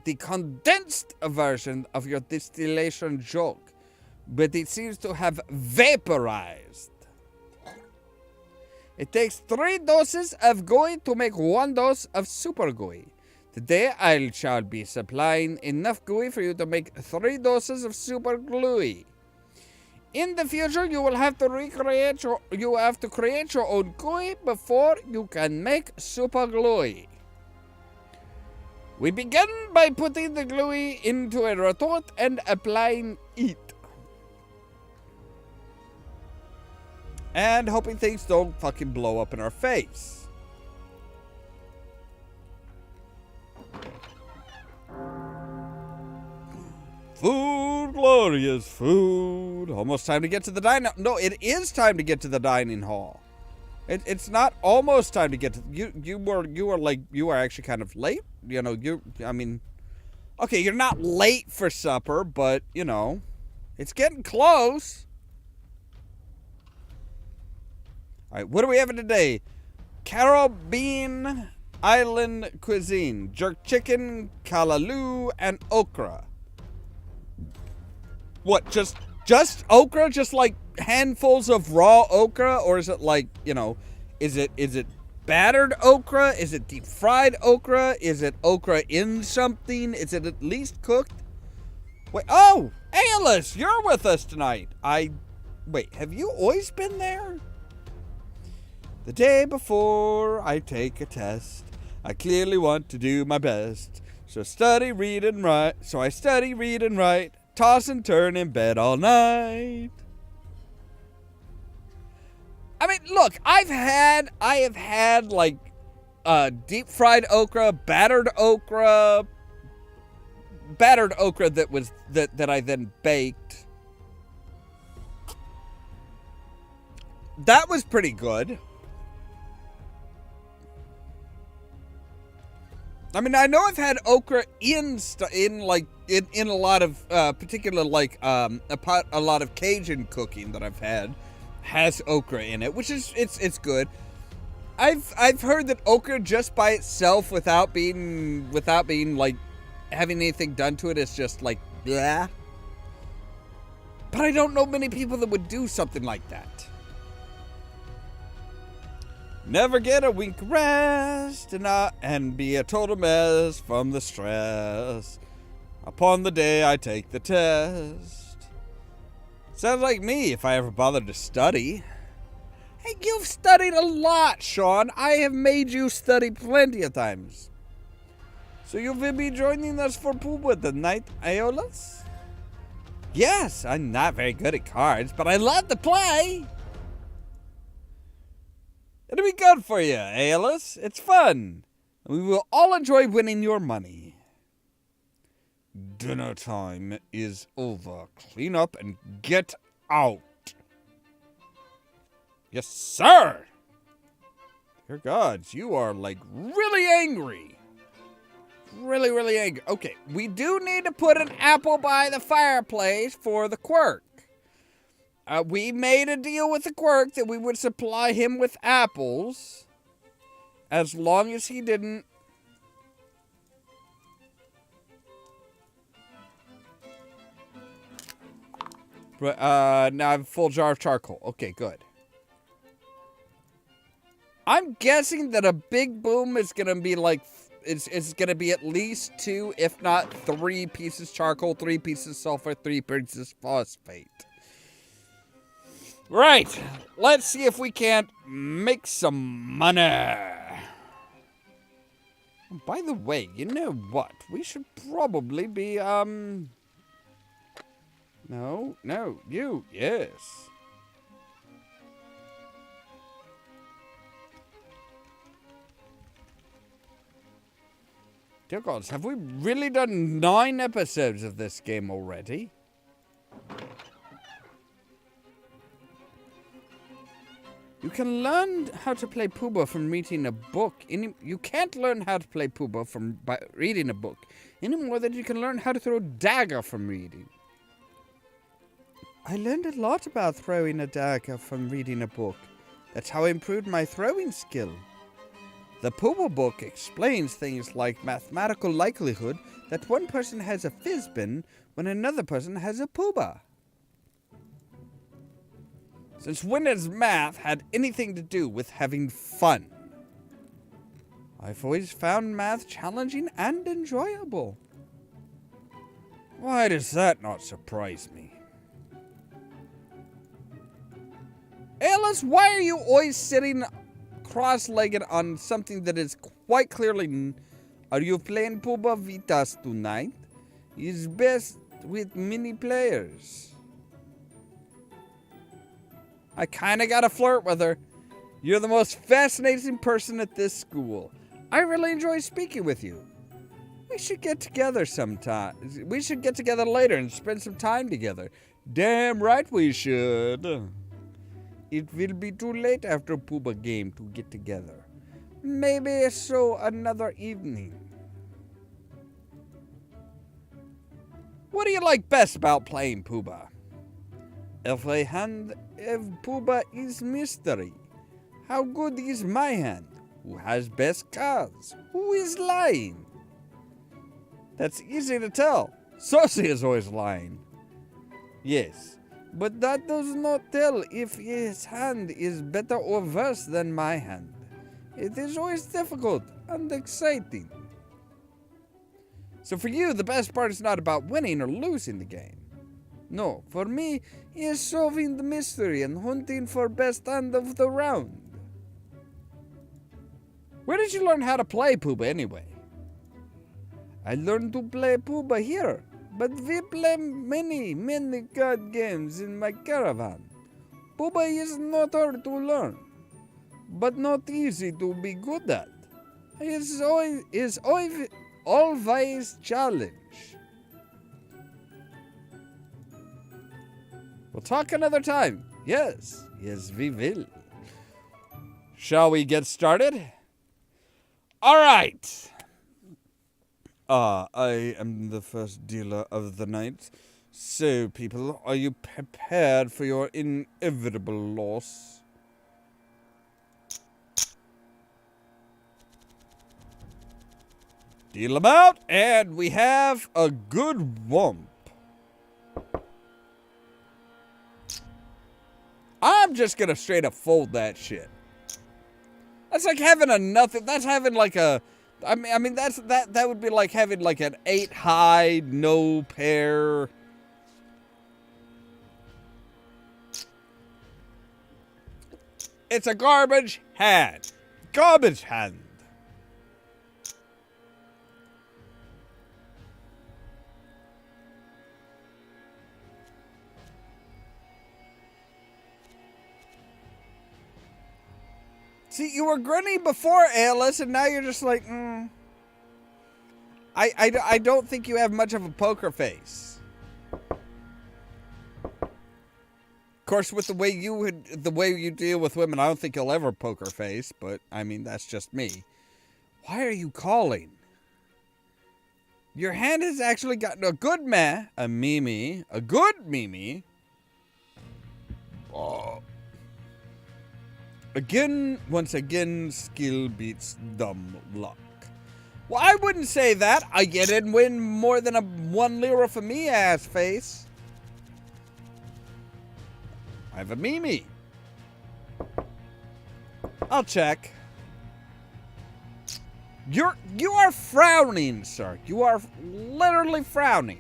the condensed version of your distillation joke, but it seems to have vaporized. It takes 3 doses of gooey to make 1 dose of super gooey. Today I shall be supplying enough gooey for you to make 3 doses of super gluey. In the future, you will have to create your own gooey before you can make super gluey. We begin by putting the gluey into a retort and applying it. And hoping things don't fucking blow up in our face. Food, glorious food. Almost time to get to the dining. No, it is time to get to the dining hall. It's not almost time to get to you were actually kind of late. You know, okay, you're not late for supper, but you know, it's getting close. All right, what are we having today? Caribbean Island cuisine, jerk chicken, callaloo, and okra. What, just okra? Just like handfuls of raw okra? Or is it like, you know, is it battered okra? Is it deep fried okra? Is it okra in something? Is it at least cooked? Wait, oh, Alice, you're with us tonight. Wait, have you always been there? The day before I take a test, I clearly want to do my best. So I study, read, and write. Toss and turn in bed all night. I mean, look, I have had like deep fried okra, battered okra that I then baked. That was pretty good. I mean, I know I've had okra in a lot of particular a lot of Cajun cooking that I've had has okra in it, which is it's good. I've heard that okra just by itself without being like having anything done to it is just like blah. But I don't know many people that would do something like that. Never get a wink rest and be a total mess from the stress. Upon the day I take the test. Sounds like me if I ever bothered to study. Hey, you've studied a lot, Sean. I have made you study plenty of times. So you will be joining us for pool tonight, Aeolus? Yes, I'm not very good at cards, but I love to play. It'll be good for you, Aeolus. It's fun. We will all enjoy winning your money. Dinner time is over. Clean up and get out. Yes, sir. Dear gods, you are like really angry. really, really angry. Okay, we do need to put an apple by the fireplace for the quirk. We made a deal with the quirk that we would supply him with apples as long as he didn't. Now I have a full jar of charcoal. Okay, good. I'm guessing that a big boom is going to be like, it's going to be at least 2, if not 3 pieces charcoal, 3 pieces sulfur, 3 pieces phosphate. Right, let's see if we can't make some money. By the way, you know what? We should probably be, No, you, yes. Dear gods, have we really done 9 episodes of this game already? You can learn how to play Pooba from reading a book. You can't learn how to play Pooba by reading a book any more than you can learn how to throw a dagger from reading. I learned a lot about throwing a dagger from reading a book. That's how I improved my throwing skill. The Pooba book explains things like mathematical likelihood that one person has a Fizbin when another person has a Pooba. Since when has math had anything to do with having fun? I've always found math challenging and enjoyable. Why does that not surprise me? Alice, why are you always sitting cross-legged on something that is quite clearly... Are you playing Pooba Vitas tonight? It's best with many players. I kinda gotta flirt with her. You're the most fascinating person at this school. I really enjoy speaking with you. We should get together sometime. We should get together later and spend some time together. Damn right we should. It will be too late after Pooba game to get together. Maybe so another evening. What do you like best about playing Pooba? Every hand of Pooba is mystery. How good is my hand? Who has best cards? Who is lying? That's easy to tell. Saucy is always lying. Yes, but that does not tell if his hand is better or worse than my hand. It is always difficult and exciting. So for you, the best part is not about winning or losing the game. No, for me, it is solving the mystery and hunting for best hand of the round. Where did you learn how to play Pooba anyway? I learned to play Pooba here, but we play many card games in my caravan. Pooba is not hard to learn, but not easy to be good at. It is always challenge. We'll talk another time. Yes, we will. Shall we get started? All right. I am the first dealer of the night. So, people, are you prepared for your inevitable loss? Deal them out, and we have a good wump. I'm just gonna straight up fold that shit. That's like having a nothing. That's having like a. I mean, that would be like having like an 8 high, no pair. It's a garbage hand. Garbage hand. See, you were grinning before, Alice, and now you're just like, I don't think you have much of a poker face. Of course, with the way you deal with women, I don't think you'll ever poker face, but, I mean, that's just me. Why are you calling? Your hand has actually gotten a good meh, a Mimi, a good Mimi. Oh. Once again, skill beats dumb luck. Well, I wouldn't say that. I didn't win more than 1 lira for me, ass face. I have a Mimi. I'll check. You are frowning, sir. You are literally frowning.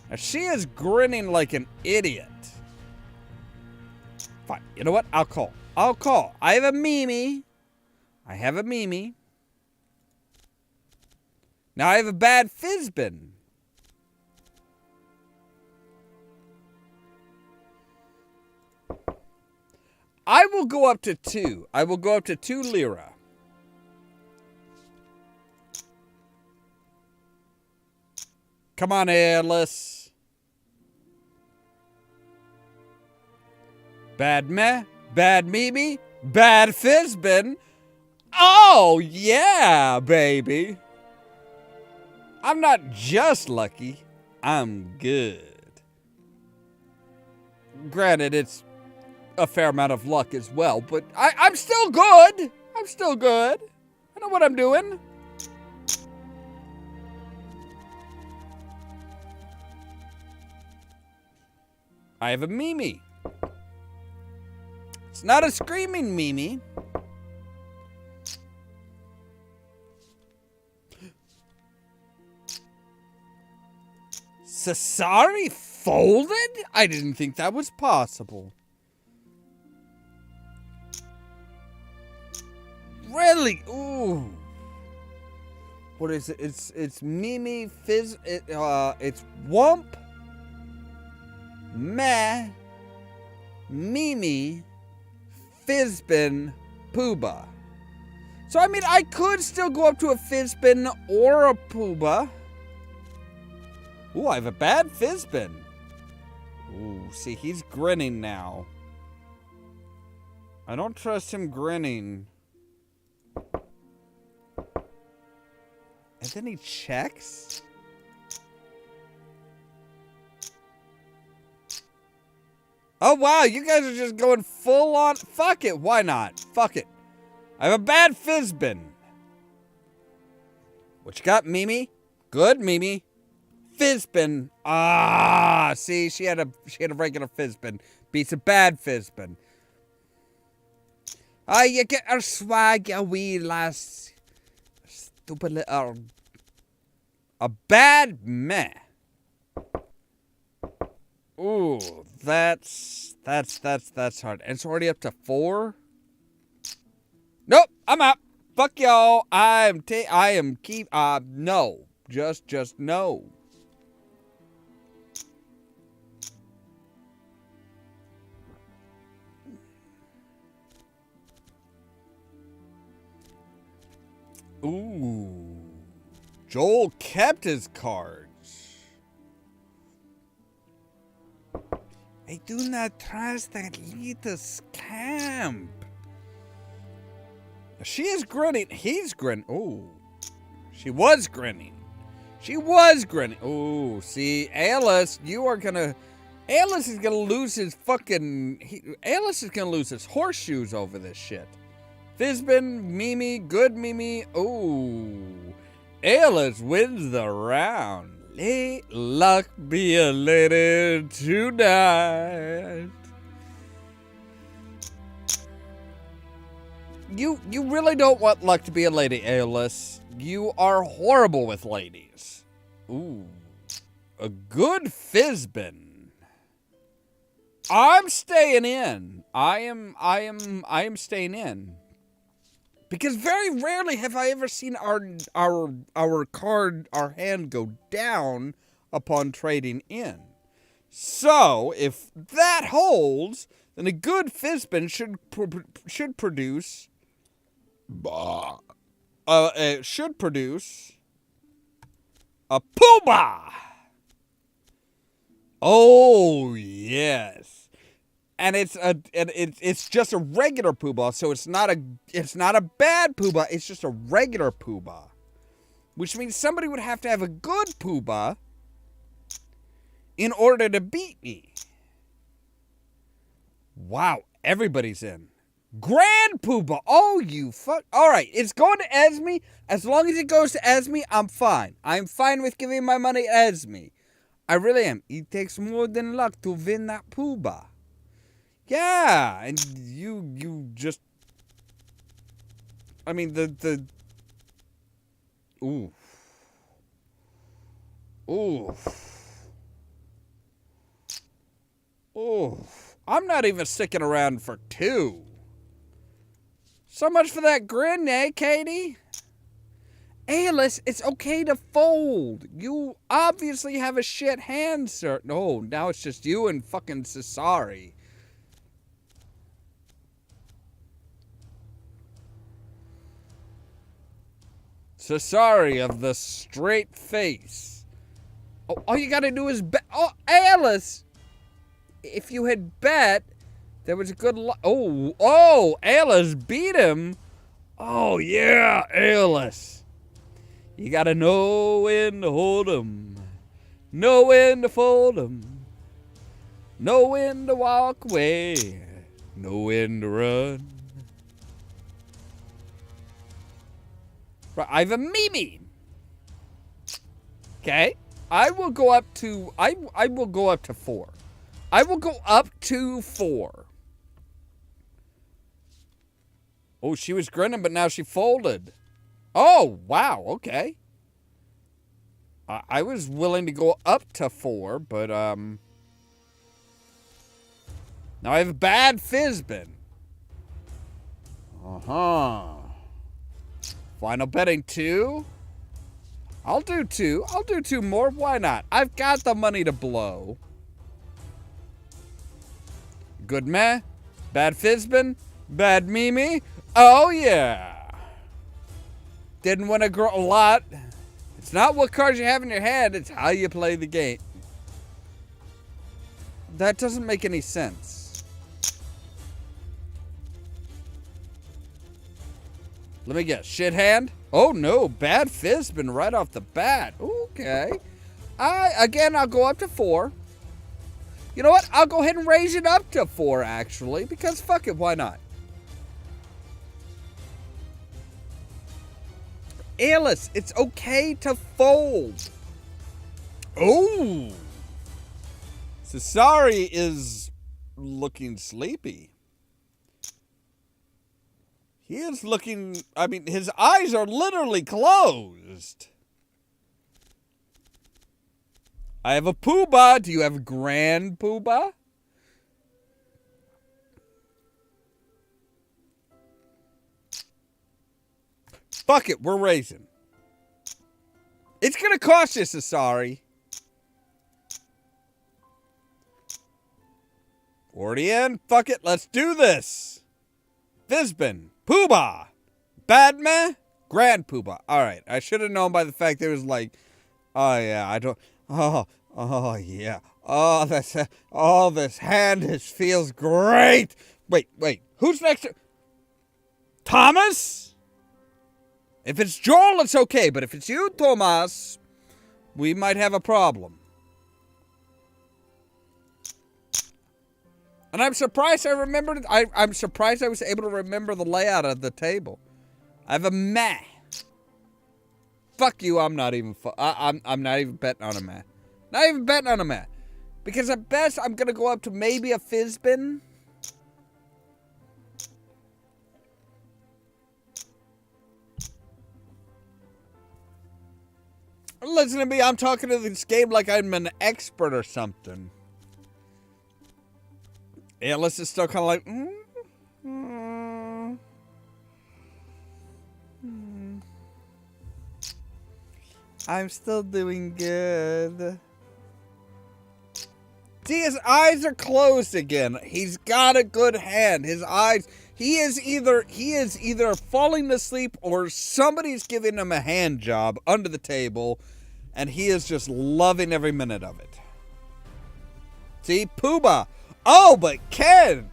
Now, she is grinning like an idiot. Fine. You know what? I'll call. I have a Mimi. Now I have a bad Fizbin. I will go up to 2. I will go up to 2 lira. Come on, Alice. Bad meh, bad Mimi, bad Fizbin. Oh, yeah, baby. I'm not just lucky. I'm good. Granted, it's a fair amount of luck as well, but I'm still good. I'm still good. I know what I'm doing. I have a Mimi. It's not a screaming Mimi. Sasari folded? I didn't think that was possible. Really? Ooh. What is it? It's Mimi Fizz. It's Wump. Meh. Mimi. Fizbin. Pooba. So I mean, I could still go up to a Fizbin or a Pooba. Ooh, I have a bad Fizbin. Ooh, see, he's grinning now. I don't trust him grinning. And then he checks? Oh, wow, you guys are just going full on. Fuck it, why not? Fuck it. I have a bad Fizbin. What you got, Mimi? Good, Mimi. Fizbin. Ah, see, she had a regular Fizbin. Beats a bad Fizbin. Ah, you get her swag, you wee lass. Stupid little. A bad meh. Ooh, that's hard. And it's already up to 4. Nope, I'm out. Fuck y'all. No. Just no. Ooh. Joel kept his cards. I do not trust that little scamp. She is grinning. He's grinning. Ooh. She was grinning. Ooh, see, Alice, you are gonna... Alice is gonna lose his fucking... Alice is gonna lose his horseshoes over this shit. Fizbin, Mimi, good Mimi. Ooh. Alice wins the round. Let luck be a lady tonight. You really don't want luck to be a lady, Alice. You are horrible with ladies. Ooh. A good Fizbin. I'm staying in. I am staying in. Because very rarely have I ever seen our hand go down upon trading in. So, if that holds, then a good Fizbin should produce a Pooba. Oh, yes. And it's just a regular poobah, so it's not a bad poobah, it's just a regular poobah. Which means somebody would have to have a good poobah in order to beat me. Wow, everybody's in. Grand poobah. Oh, you fuck. Alright, it's going to Esme. As long as it goes to Esme, I'm fine. I'm fine with giving my money to Esme. I really am. It takes more than luck to win that poobah. Yeah, and you just... I mean, Ooh. Ooh. Ooh. I'm not even sticking around for 2. So much for that grin, eh, Katie? Alice, it's okay to fold. You obviously have a shit hand, sir. No, now it's just you and fucking Cesari. Cesari of the straight face. Oh, all you gotta do is bet. Oh, Alice! If you had bet, there was a good Oh, Alice beat him. Oh, yeah, Alice. You gotta know when to hold 'em. Know when to fold 'em. Know when to walk away. Know when to run. Right, I have a Mimi. Okay. I will go up to 4. I will go up to 4. Oh, she was grinning, but now she folded. Oh, wow, okay. I was willing to go up to 4, but, now I have a bad Fizbin. Uh-huh. Final betting 2? I'll do 2. I'll do 2 more. Why not? I've got the money to blow. Good meh? Bad Fizbin? Bad Mimi? Oh, yeah. Didn't win a lot. It's not what cards you have in your hand. It's how you play the game. That doesn't make any sense. Let me guess. Shit hand? Oh, no. Bad Fizbin right off the bat. Okay. Again, I'll go up to 4. You know what? I'll go ahead and raise it up to 4, actually. Because fuck it. Why not? Alice, it's okay to fold. Oh. Cesari is looking sleepy. He is looking, I mean, his eyes are literally closed. I have a poobah. Do you have a grand poobah? Fuck it, we're raising. It's gonna cost you, Cesari. 40 in. Fuck it, let's do this. Fizbin. Poobah. Bad meh? Grand poobah. Alright, I should have known by the fact that it was like, oh yeah, I don't, oh yeah. Oh, this hand feels great. Wait, who's next? Thomas? If it's Joel, it's okay, but if it's you, Thomas, we might have a problem. And I'm surprised I remembered. I'm surprised I was able to remember the layout of the table. I have a meh. Fuck you. I'm not even. I'm not even betting on a meh. Not even betting on a meh, because at best I'm gonna go up to maybe a Fizbin. Listen to me. I'm talking to this game like I'm an expert or something. Alice is still kind of like, I'm still doing good. See, his eyes are closed again. He's got a good hand. His eyes, he is either falling asleep or somebody's giving him a hand job under the table, and he is just loving every minute of it. See, Poobah. Oh, but Kent!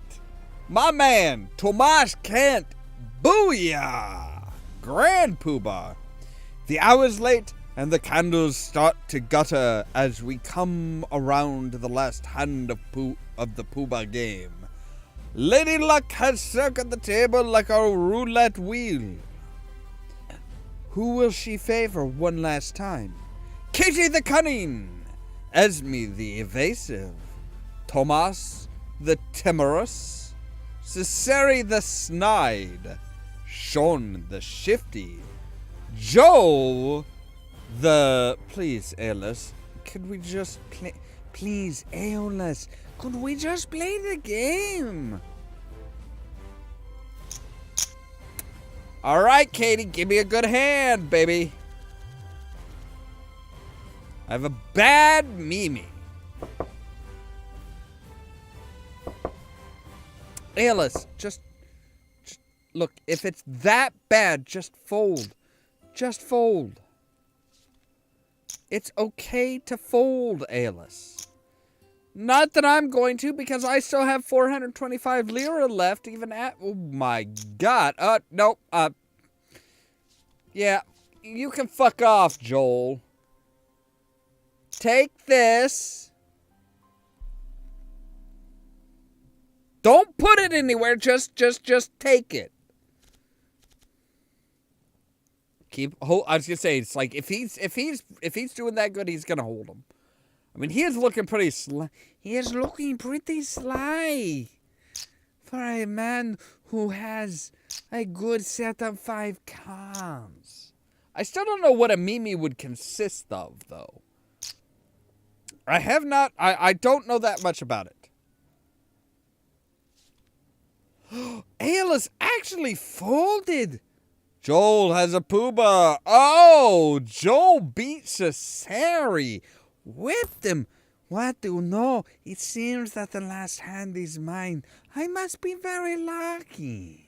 My man, Tomas Kent. Booyah! Grand Poobah. The hour's late, and the candles start to gutter as we come around the last hand of the Poobah game. Lady Luck has circled the table like a roulette wheel. Who will she favor one last time? Katie the Cunning, Esme the Evasive, Tomas the Timorous, Ciceri the Snide, Sean the Shifty, Joel the... Please, Aeolus, could we just play... Please, Aeolus, could we just play the game? All right, Katie, give me a good hand, baby. I have a bad Mimi. Aeolus, just look, if it's that bad, just fold. Just fold. It's okay to fold, Aeolus. Not that I'm going to, because I still have 425 lira left, even at... Oh, my God. Nope. Yeah, you can fuck off, Joel. Take this. Don't put it anywhere. Just take it. I was gonna say, it's like if he's doing that good, he's gonna hold him. I mean, he is looking pretty sly. He is looking pretty sly for a man who has a good set of 5 cons. I still don't know what a Mimi would consist of, though. I don't know that much about it. Aeolus actually folded. Joel has a Poobah. Oh, Joel beat Ciceri. Whipped him. What do you know? It seems that the last hand is mine. I must be very lucky.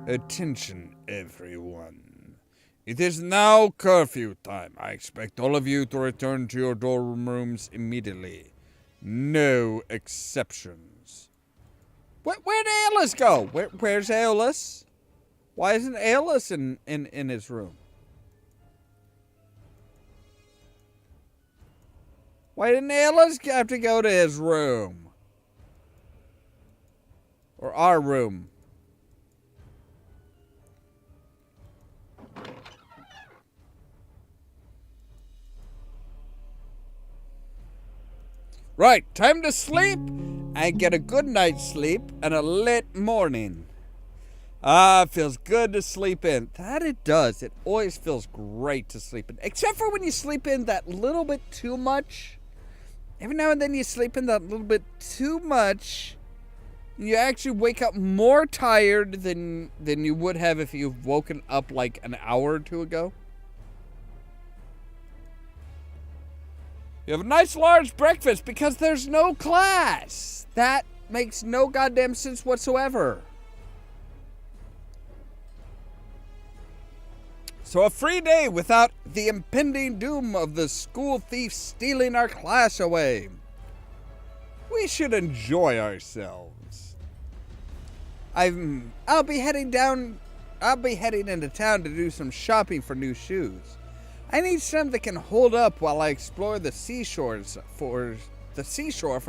Attention, everyone. It is now curfew time. I expect all of you to return to your dorm rooms immediately. No exceptions. Where'd Aeolus go? Where's Aeolus? Why isn't Aeolus in his room? Why didn't Aeolus have to go to his room? Or our room? Right, time to sleep and get a good night's sleep and a lit morning. It feels good to sleep in. That it does. It always feels great to sleep in. Except for when you sleep in that little bit too much. Every now and then you sleep in that little bit too much. You actually wake up more tired than you would have if you've woken up like an hour or two ago. You have a nice large breakfast because there's no class. That makes no goddamn sense whatsoever. So a free day without the impending doom of the school thief stealing our class away. We should enjoy ourselves. I'll be heading into town to do some shopping for new shoes. I need some that can hold up while I explore the seashore for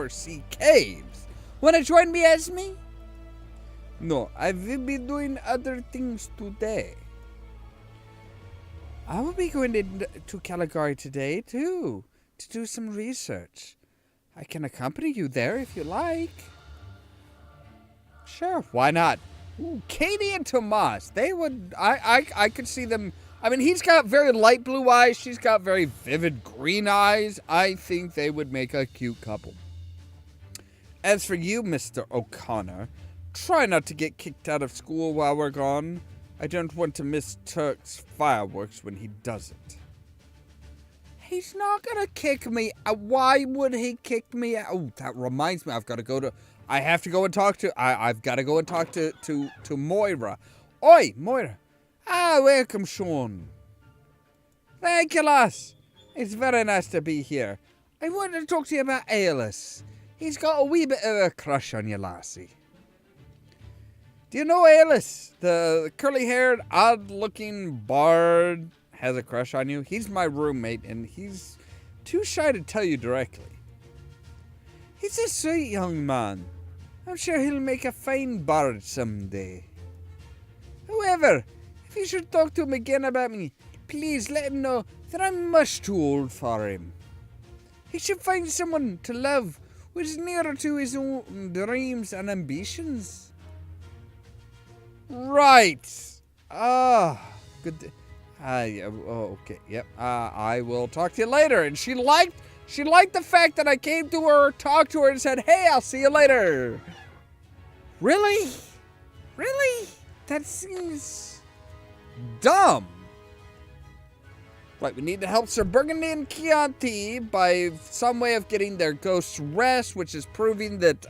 sea caves. Wanna join me, Esme? No, I will be doing other things today. I will be going to Caligari today, too, to do some research. I can accompany you there if you like. Sure, why not? Ooh, Katie and Tomas, they would... I could see them... I mean, he's got very light blue eyes. She's got very vivid green eyes. I think they would make a cute couple. As for you, Mr. O'Connor, try not to get kicked out of school while we're gone. I don't want to miss Turk's fireworks when he does it. He's not gonna kick me. Why would he kick me out? Oh, that reminds me. I've got to go to... I have to go and talk to... I've got to go and talk to Moira. Oi, Moira. Welcome, Sean. Thank you, lass. It's very nice to be here. I wanted to talk to you about Aeolus. He's got a wee bit of a crush on you, lassie. Do you know Alice, the curly-haired, odd-looking bard, has a crush on you? He's my roommate, and he's too shy to tell you directly. He's a sweet young man. I'm sure he'll make a fine bard someday. However, if you should talk to him again about me, please let him know that I'm much too old for him. He should find someone to love who is nearer to his own dreams and ambitions. Right. Good. Okay. Yep. I will talk to you later. And she liked the fact that I came to her, talked to her, and said, "Hey, I'll see you later." Really? Really? That seems dumb. Right, we need to help Sir Burgundy and Chianti by some way of getting their ghosts rest, which is proving that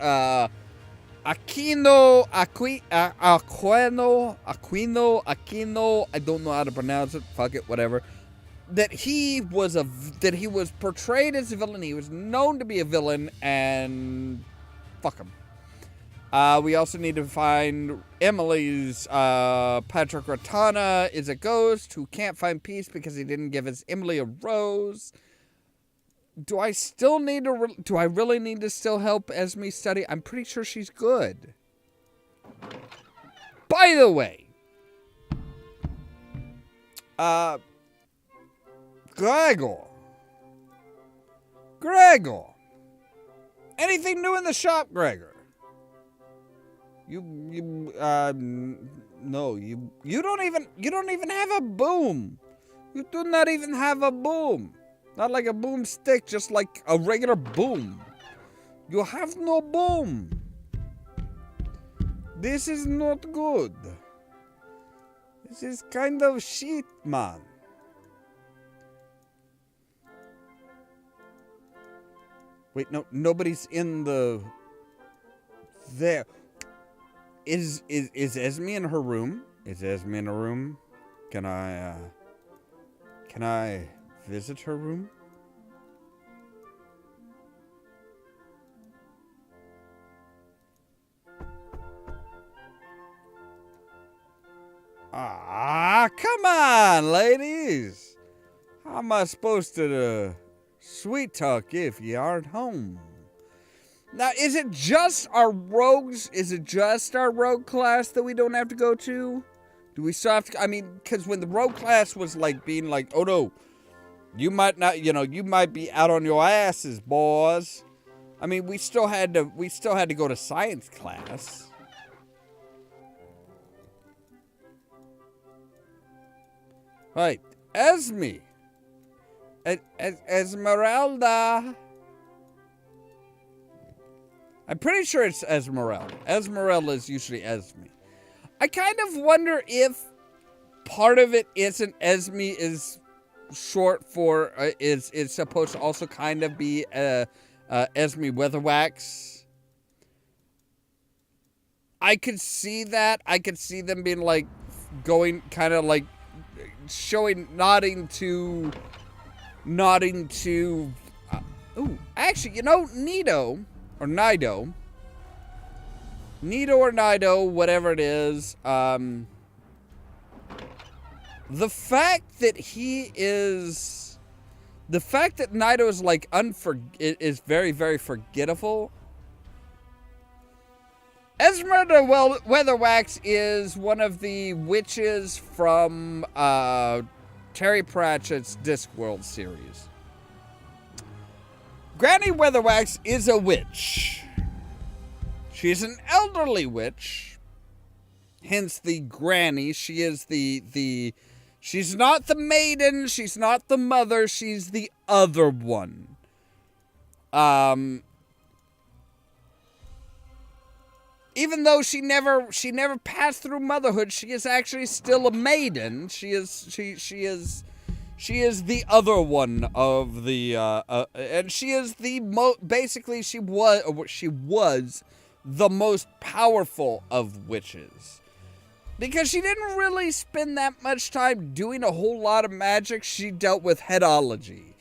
Aquino, I don't know how to pronounce it, fuck it, whatever. That he was portrayed as a villain, he was known to be a villain, and fuck him. We also need to find Emily's, Patrick Ratana is a ghost who can't find peace because he didn't give his Emily a rose. Do I really need to still help Esme study? I'm pretty sure she's good. By the way, Gregor. Anything new in the shop, Gregor? No, you don't even have a boom. You do not even have a boom. Not like a boomstick, just like a regular boom. You have no boom. This is not good. This is kind of shit, man. Wait, no, nobody's in the... There. Is Esme in her room? Is Esme in her room? Can I visit her room? Come on, ladies. How am I supposed to sweet talk if you aren't home? Now, is it just our rogues? Is it just our rogue class that we don't have to go to? Do we still have to? I mean, because when the rogue class was like being like, oh no, you might not, you might be out on your asses, boys. I mean, we still had to go to science class. Right, Esme. Esmeralda. I'm pretty sure it's Esmeralda. Esmeralda is usually Esme. I kind of wonder if part of it isn't Esme is short for, is supposed to also kind of be Esme Weatherwax. I could see that. I could see them being like, going kind of like, nodding to, actually, Nido or Nido, whatever it is, the fact that Nido is like is very, very forgettable. Esmeralda Weatherwax is one of the witches from Terry Pratchett's Discworld series. Granny Weatherwax is a witch. She's an elderly witch. Hence the granny. She is she's not the maiden, she's not the mother, she's the other one. Even though she never passed through motherhood, she is actually still a maiden. She is the other one of the and she is the basically she was the most powerful of witches. Because she didn't really spend that much time doing a whole lot of magic. She dealt with headology.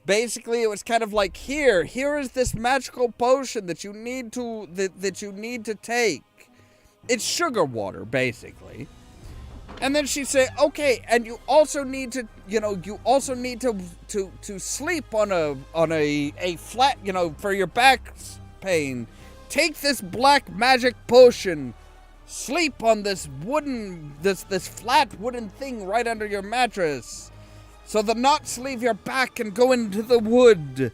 Basically, it was kind of like, here is this magical potion that you need to that you need to take. It's sugar water, basically. And then she'd say, okay, and you also need to, to sleep on a flat, for your back pain. Take this black magic potion. Sleep on this this flat wooden thing right under your mattress. So the knots leave your back and go into the wood.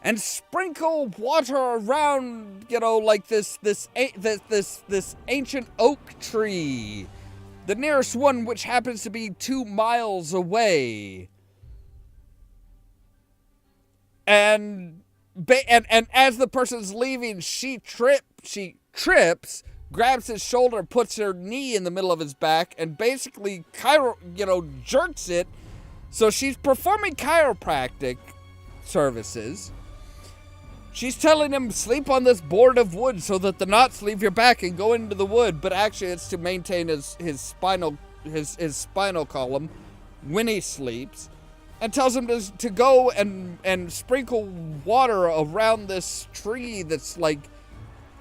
And sprinkle water around, like this ancient oak tree. The nearest one, which happens to be 2 miles away. And as the person's leaving, she trips, grabs his shoulder, puts her knee in the middle of his back, and basically, jerks it. So she's performing chiropractic services. She's telling him, sleep on this board of wood so that the knots leave your back and go into the wood. But actually, it's to maintain his spinal column when he sleeps. And tells him to go and sprinkle water around this tree that's like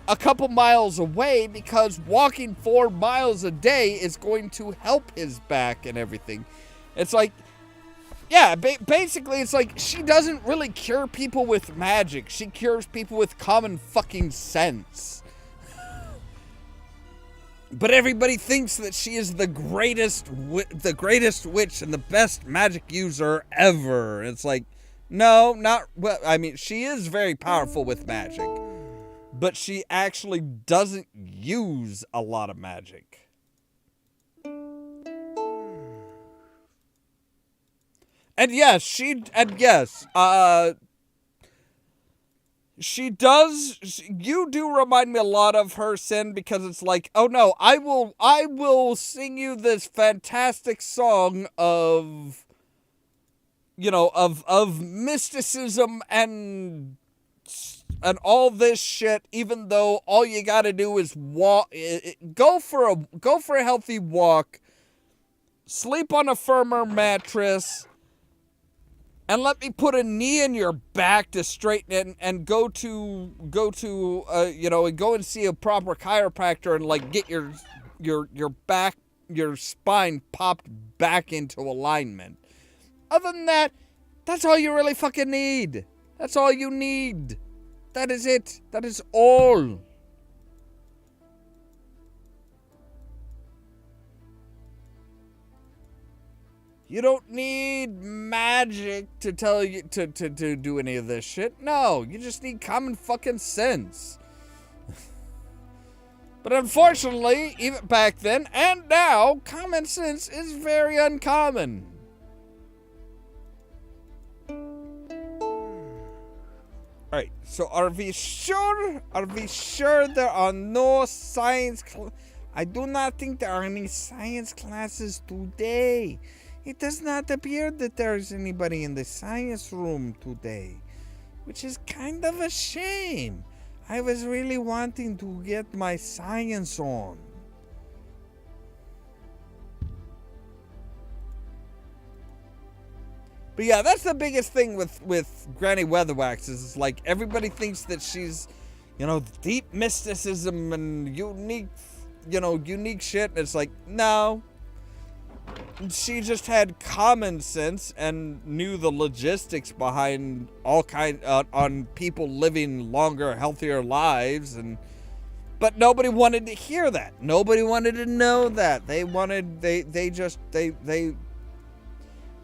a couple miles away, because walking 4 miles a day is going to help his back and everything. It's like, yeah, basically it's like she doesn't really cure people with magic. She cures people with common fucking sense. But everybody thinks that she is the greatest witch and the best magic user ever. It's like, no, not well. I mean, she is very powerful with magic, but she actually doesn't use a lot of magic. And yes, she does. You do remind me a lot of her, Sin, because it's like, oh no, I will sing you this fantastic song of, of mysticism and all this shit, even though all you gotta do is go for a healthy walk, sleep on a firmer mattress, and let me put a knee in your back to straighten it, and go and see a proper chiropractor and like get your spine popped back into alignment. Other than that, that's all you really fucking need. That's all you need. That is it. That is all. You don't need magic to tell you to do any of this shit. No, you just need common fucking sense. But unfortunately, even back then and now, common sense is very uncommon. Alright, so are we sure? Are we sure there are no science I do not think there are any science classes today. It does not appear that there is anybody in the science room today, which is kind of a shame. I was really wanting to get my science on. But yeah, that's the biggest thing with Granny Weatherwax is like everybody thinks that she's, deep mysticism and unique shit. And it's like, no. She just had common sense and knew the logistics behind all on people living longer, healthier lives, but nobody wanted to hear that. Nobody wanted to know that.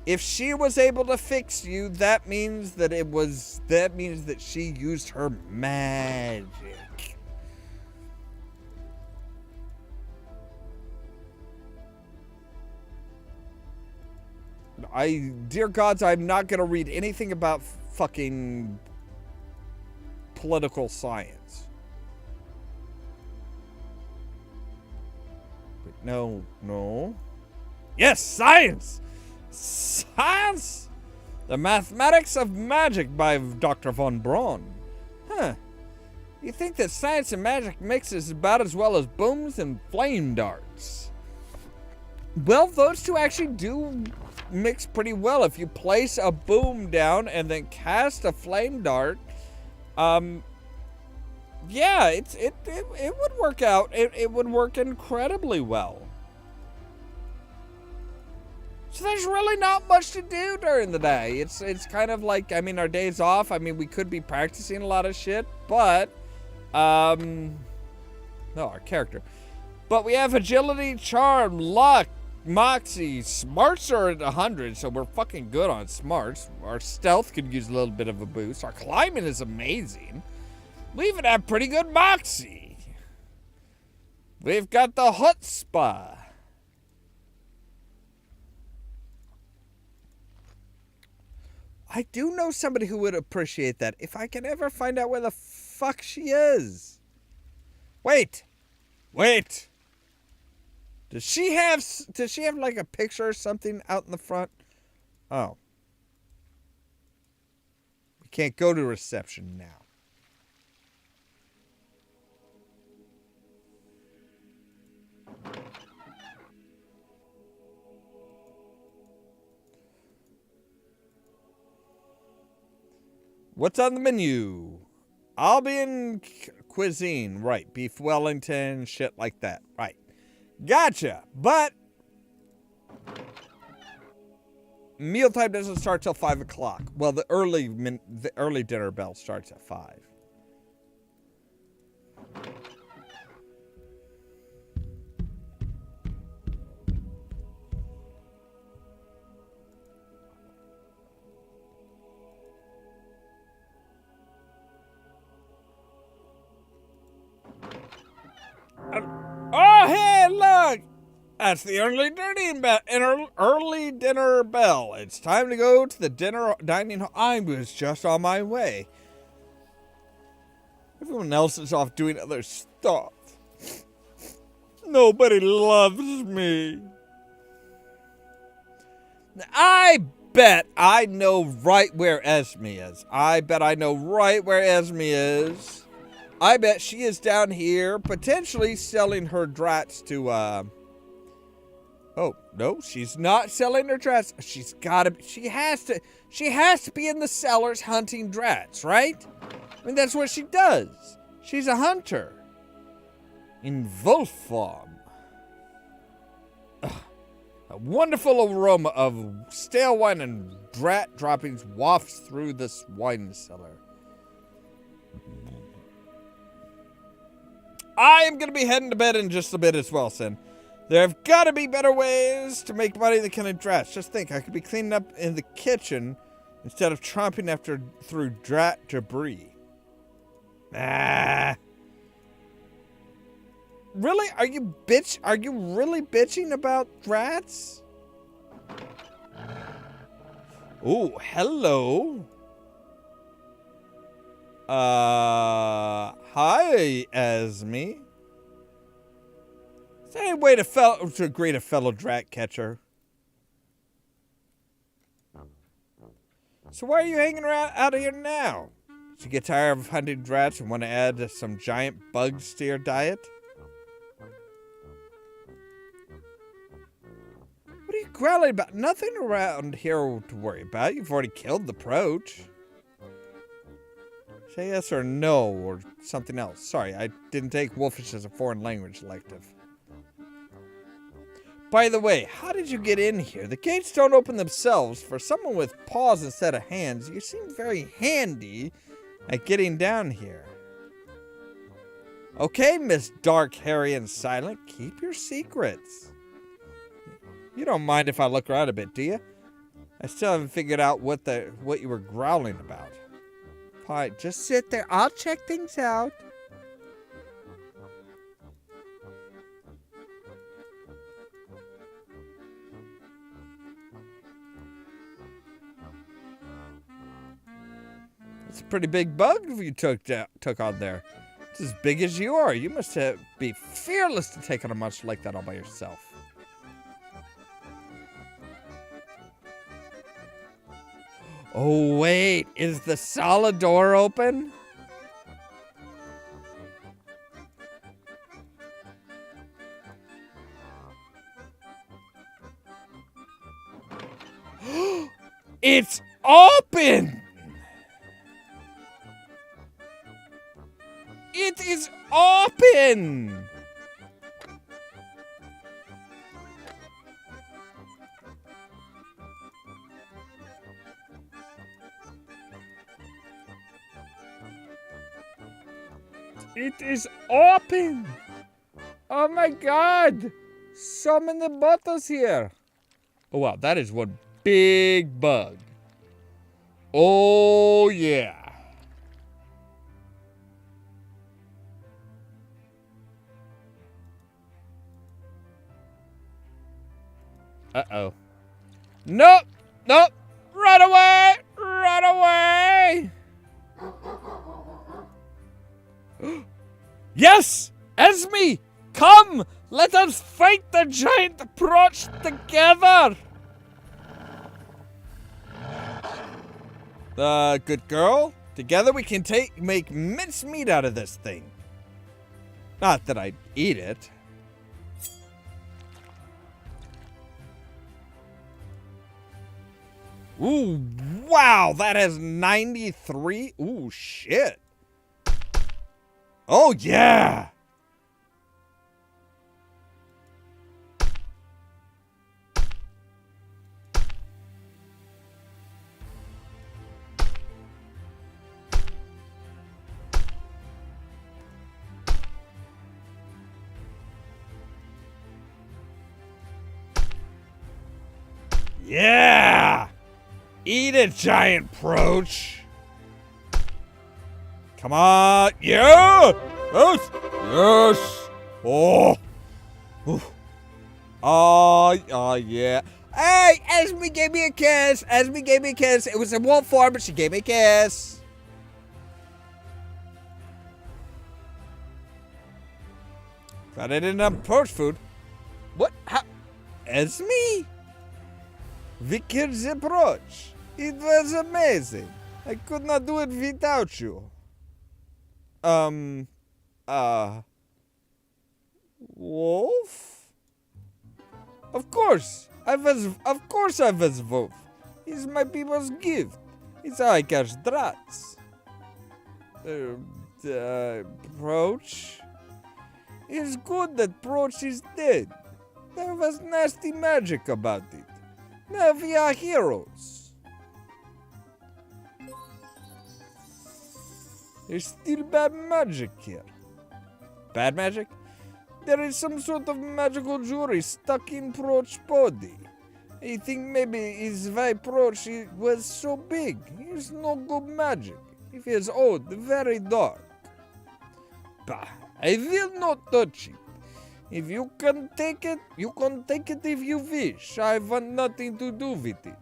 If she was able to fix you, that means that she used her magic. Dear gods, I'm not going to read anything about fucking political science. But no. Yes, science! Science! The Mathematics of Magic by Dr. von Braun. Huh. You think that science and magic mixes about as well as booms and flame darts. Well, those two actually do mix pretty well. If you place a boom down and then cast a flame dart, yeah, it would work out. It would work incredibly well. So there's really not much to do during the day. It's kind of like, I mean, our days off. I mean, we could be practicing a lot of shit, but no, our character. But we have agility, charm, luck, moxie. Smarts are at 100, so we're fucking good on smarts. Our stealth could use a little bit of a boost. Our climbing is amazing. We even have pretty good moxie. We've got the chutzpah. I do know somebody who would appreciate that if I can ever find out where the fuck she is. Wait. Does she have like a picture or something out in the front? Oh. We can't go to reception now. What's on the menu? Albion cuisine. Right. Beef Wellington, shit like that. Right. Gotcha. But mealtime doesn't start till 5 o'clock. Well, the early dinner bell starts at 5. Oh, hey, look! That's the early dinner bell. It's time to go to the dining hall. I was just on my way. Everyone else is off doing other stuff. Nobody loves me. I bet I know right where Esme is. I bet she is down here, potentially selling her drats to, oh, no, she's not selling her drats. She has to be in the cellars hunting drats, right? I mean, that's what she does. She's a hunter. In wolf form. A wonderful aroma of stale wine and drat droppings wafts through this wine cellar. I am going to be heading to bed in just a bit as well, Sin. There have got to be better ways to make money than killing drats. Just think, I could be cleaning up in the kitchen instead of tromping through drat debris. Really? Are you really bitching about drats? Oh, hello. Hi, Esme. Is there any way to greet a fellow drat catcher? So why are you hanging around out here now? Did you get tired of hunting drats and want to add some giant bugs to your diet? What are you growling about? Nothing around here to worry about. You've already killed the Proach. Say yes or no, or something else. Sorry, I didn't take Wolfish as a foreign language elective. By the way, how did you get in here? The gates don't open themselves. For someone with paws instead of hands, you seem very handy at getting down here. Okay, Miss Dark, Hairy, and Silent, keep your secrets. You don't mind if I look around a bit, do you? I still haven't figured out what you were growling about. Fine, just sit there. I'll check things out. It's a pretty big bug you took on there. It's as big as you are. You must be fearless to take on a monster like that all by yourself. Oh, wait. Is the solid door open? It's open! It is open! It is open! Oh my god! So many bottles here! Oh wow, that is one big bug. Oh yeah. Uh-oh. Nope! Nope! Run away! Run away! Yes! Esme! Come! Let us fight the giant approach together! Good girl. Together we can make mincemeat out of this thing. Not that I'd eat it. Ooh, wow, that has 93. Ooh, shit. Oh, yeah. Yeah! Eat it, giant proach! Come on! Yeah! Yes! Yes! Oh! Oof. Oh, yeah. Hey! Esme gave me a kiss! Esme gave me a kiss! It was in wolf form, but she gave me a kiss! But I didn't have poach food. What? How? Esme? We killed the approach. It was amazing. I could not do it without you. Wolf? Of course I was wolf. It's my people's gift. It's how I catch drats. Approach? It's good that Approach is dead. There was nasty magic about it. Now we are heroes. There's still bad magic here. Bad magic? There is some sort of magical jewelry stuck in Proach's body. I think maybe it's why Proach was so big. It's no good magic. It is old, very dark. Bah, I will not touch it. If you can take it, you can take it if you wish. I want nothing to do with it.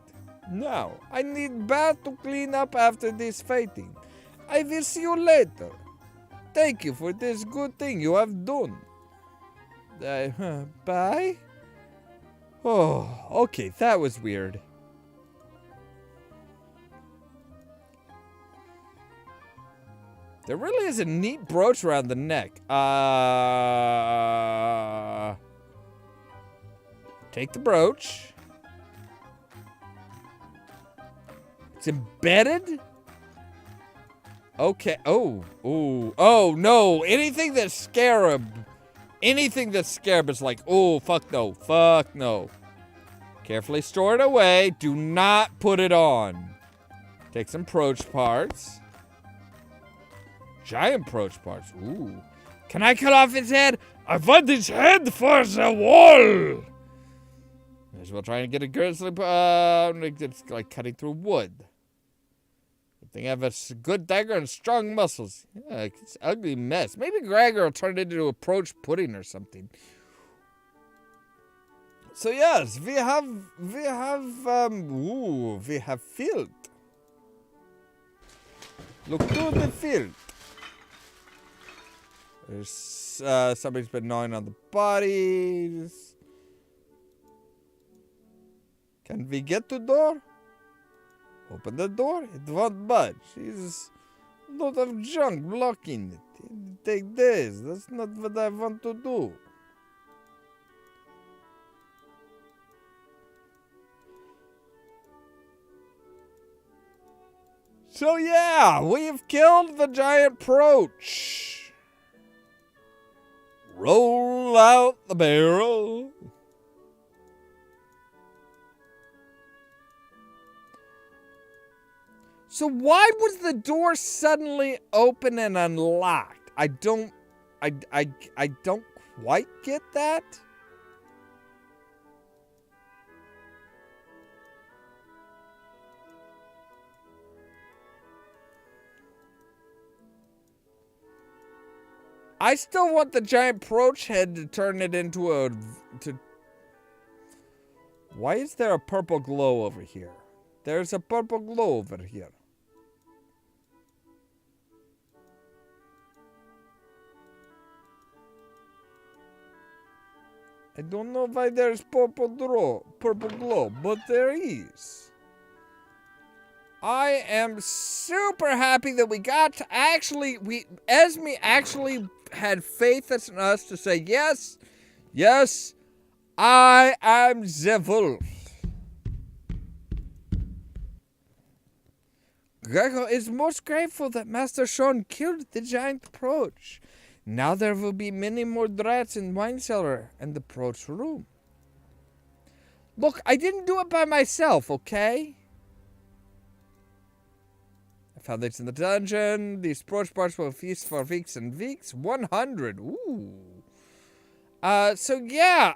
Now, I need bath to clean up after this fighting. I will see you later. Thank you for this good thing you have done. Bye? Oh, okay, that was weird. There really is a neat brooch around the neck. Take the brooch. It's embedded? Okay. Oh no. Anything that's scarab is like, oh, fuck no. Carefully store it away. Do not put it on. Take some brooch parts. Giant brooch parts. Ooh. Can I cut off his head? I want his head for the wall. May as well try and get a grizzly. It's like cutting through wood. I think I have a good dagger and strong muscles. Yeah, it's an ugly mess. Maybe Gregor will turn it into a Proach pudding or something. So yes, we have field. Look to the field. There's somebody's been gnawing on the bodies. Can we get to door? Open the door. It won't budge. There's a lot of junk blocking it. It'll take days. That's not what I want to do. So yeah, we've killed the giant Proach. Roll out the barrel. So why was the door suddenly open and unlocked? I don't quite get that. I still want the giant Proach head to turn it into Why is there a purple glow over here? There's a purple glow over here. I don't know why there's purple glow, but there is. I am super happy that we got to Esme actually had faith in us to say, yes, I am the wolf. Gregor is most grateful that Master Sean killed the giant Proach. Now there will be many more drats in wine cellar and the Proach room. Look, I didn't do it by myself, okay? I found this in the dungeon. These Proach parts will feast for weeks and weeks. 100. Ooh. So yeah,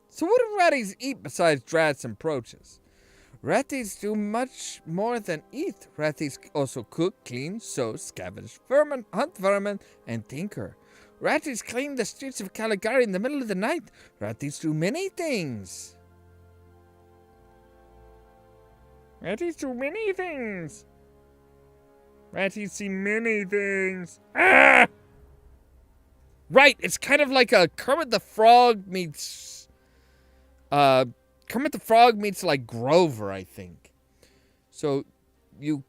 so what do ratties eat besides drats and Proaches? Ratties do much more than eat. Ratties also cook, clean, sew, scavenge vermin, hunt vermin, and tinker. Ratties clean the streets of Caligari in the middle of the night. Ratties do many things. Ratties do many things. Ratties see many things. Ah! Right, it's kind of like a Kermit the Frog meets like Grover, I think. So you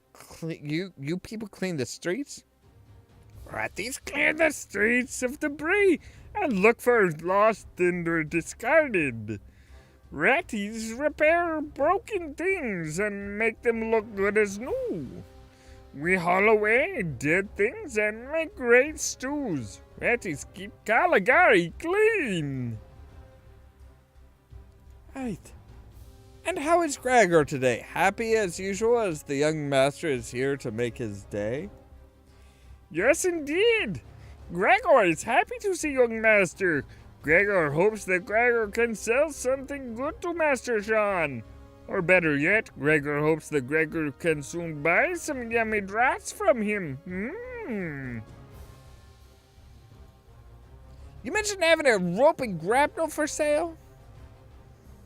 people clean the streets? Ratties clear the streets of debris and look for lost and discarded. Ratties repair broken things and make them look good as new. We haul away dead things and make great stews. Ratties keep Caligari clean. Right. And how is Gregor today? Happy as usual as the young master is here to make his day? Yes, indeed. Gregor is happy to see young master. Gregor hopes that Gregor can sell something good to Master Sean. Or better yet, Gregor hopes that Gregor can soon buy some yummy drats from him. You mentioned having a rope and grapnel for sale?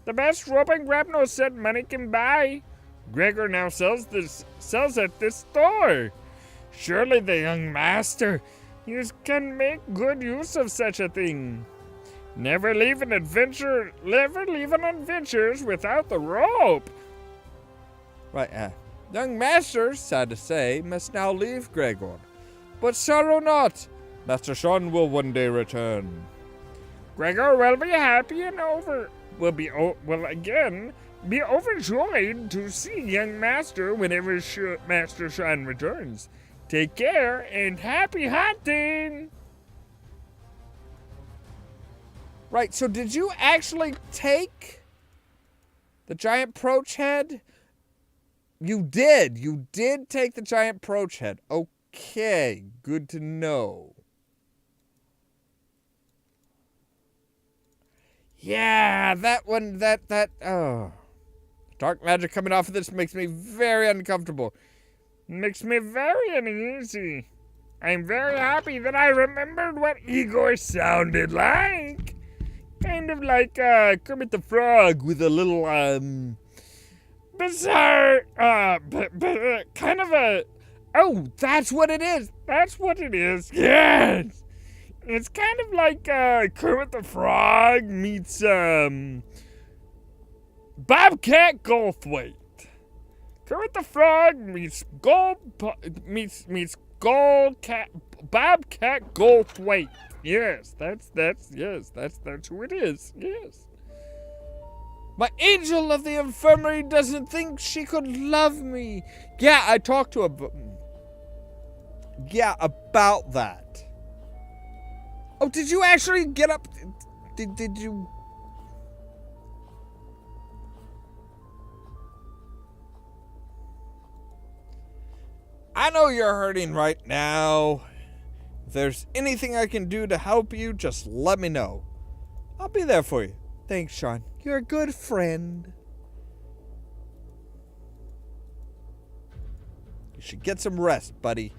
The best rope and grapnel set money can buy. Gregor now sells at this store. Surely the young master can make good use of such a thing. Never leave an adventures without the rope. Right, young master, sad to say, must now leave Gregor. But sorrow not. Master Sean will one day return. Gregor will be happy and will again be overjoyed to see young master whenever Master Sean returns. Take care and happy hunting! Right, so did you actually take the giant Proach head? You did. You did take the giant Proach head. Okay, good to know. Yeah, that one, dark magic coming off of this makes me very uncomfortable. Makes me very uneasy. I'm very happy that I remembered what Igor sounded like. Kind of like Kermit the Frog with a little bizarre kind of a, oh, that's what it is. That's what it is. Yes. It's kind of like Kermit the Frog meets Bobcat Goldthwait. Kermit the Frog meets Bobcat Goldthwait. Yes, that's who it is. Yes. My angel of the infirmary doesn't think she could love me. Yeah, I talked to her. Yeah, about that. Oh, did you actually get up? Did you? I know you're hurting right now. If there's anything I can do to help you, just let me know. I'll be there for you. Thanks, Sean. You're a good friend. You should get some rest, buddy.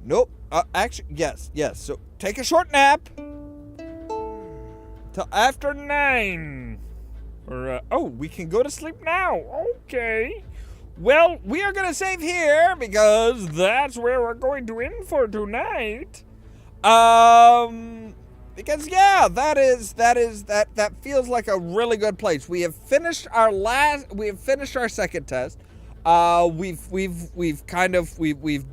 Nope. Actually, yes. So take a short nap. Till after 9. Or, we can go to sleep now. Okay. Well, we are going to save here because that's where we're going to end for tonight. Because yeah, that feels like a really good place. We have finished our second test. We've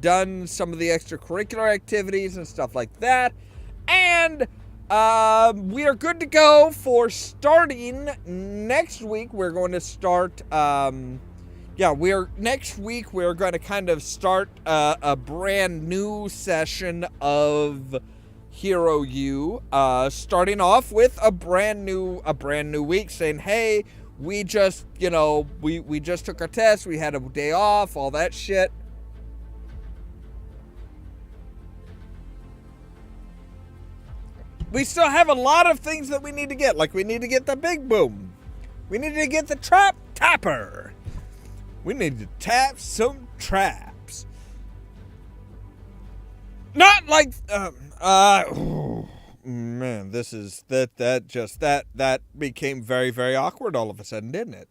done some of the extracurricular activities and stuff like that. And we are good to go for starting next week. We're going to start next week we're going to kind of start a brand new session of Hero U, starting off with a brand new week, saying, hey, we just took our test, we had a day off, all that shit. We still have a lot of things that we need to get, like we need to get the big boom. We need to get the trap tapper. We need to tap some traps. Not like, man, this is, that became very, very awkward all of a sudden, didn't it?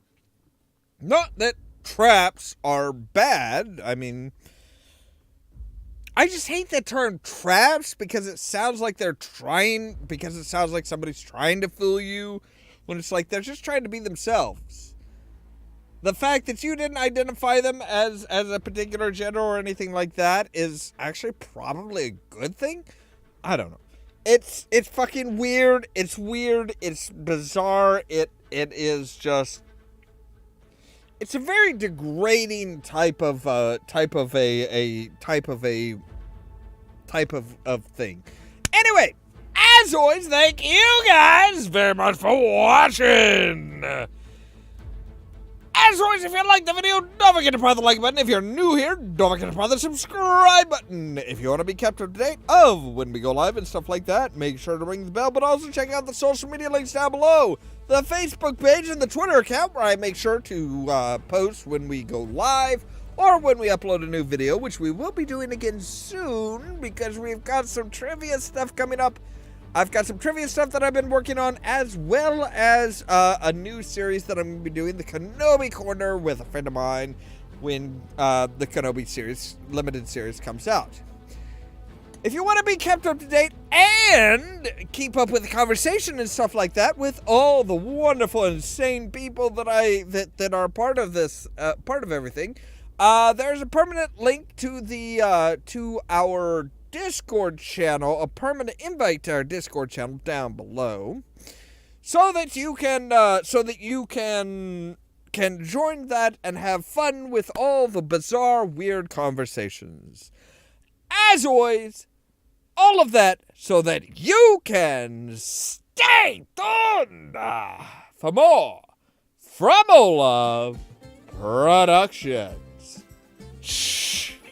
Not that traps are bad. I mean, I just hate the term traps because it sounds like because it sounds like somebody's trying to fool you when it's like they're just trying to be themselves. The fact that you didn't identify them as a particular gender or anything like that is actually probably a good thing. I don't know. It's fucking weird. It's weird. It's bizarre. It is just. It's a very degrading type of thing. Anyway, as always, thank you guys very much for watching. As always, if you liked the video, don't forget to press the like button. If you're new here, don't forget to press the subscribe button. If you want to be kept up to date of when we go live and stuff like that, make sure to ring the bell, but also check out the social media links down below. The Facebook page and the Twitter account where I make sure to post when we go live or when we upload a new video, which we will be doing again soon because we've got some trivia stuff coming up. I've got some trivia stuff that I've been working on, as well as a new series that I'm going to be doing, the Kenobi Corner, with a friend of mine when the Kenobi series, limited series, comes out. If you want to be kept up to date and keep up with the conversation and stuff like that with all the wonderful, insane people that are part of this, part of everything, there's a permanent link to the to our Discord channel, a permanent invite to our Discord channel down below, so that you can join that and have fun with all the bizarre, weird conversations. As always, all of that so that you can stay tuned for more from Ollamh Productions. Cheerio!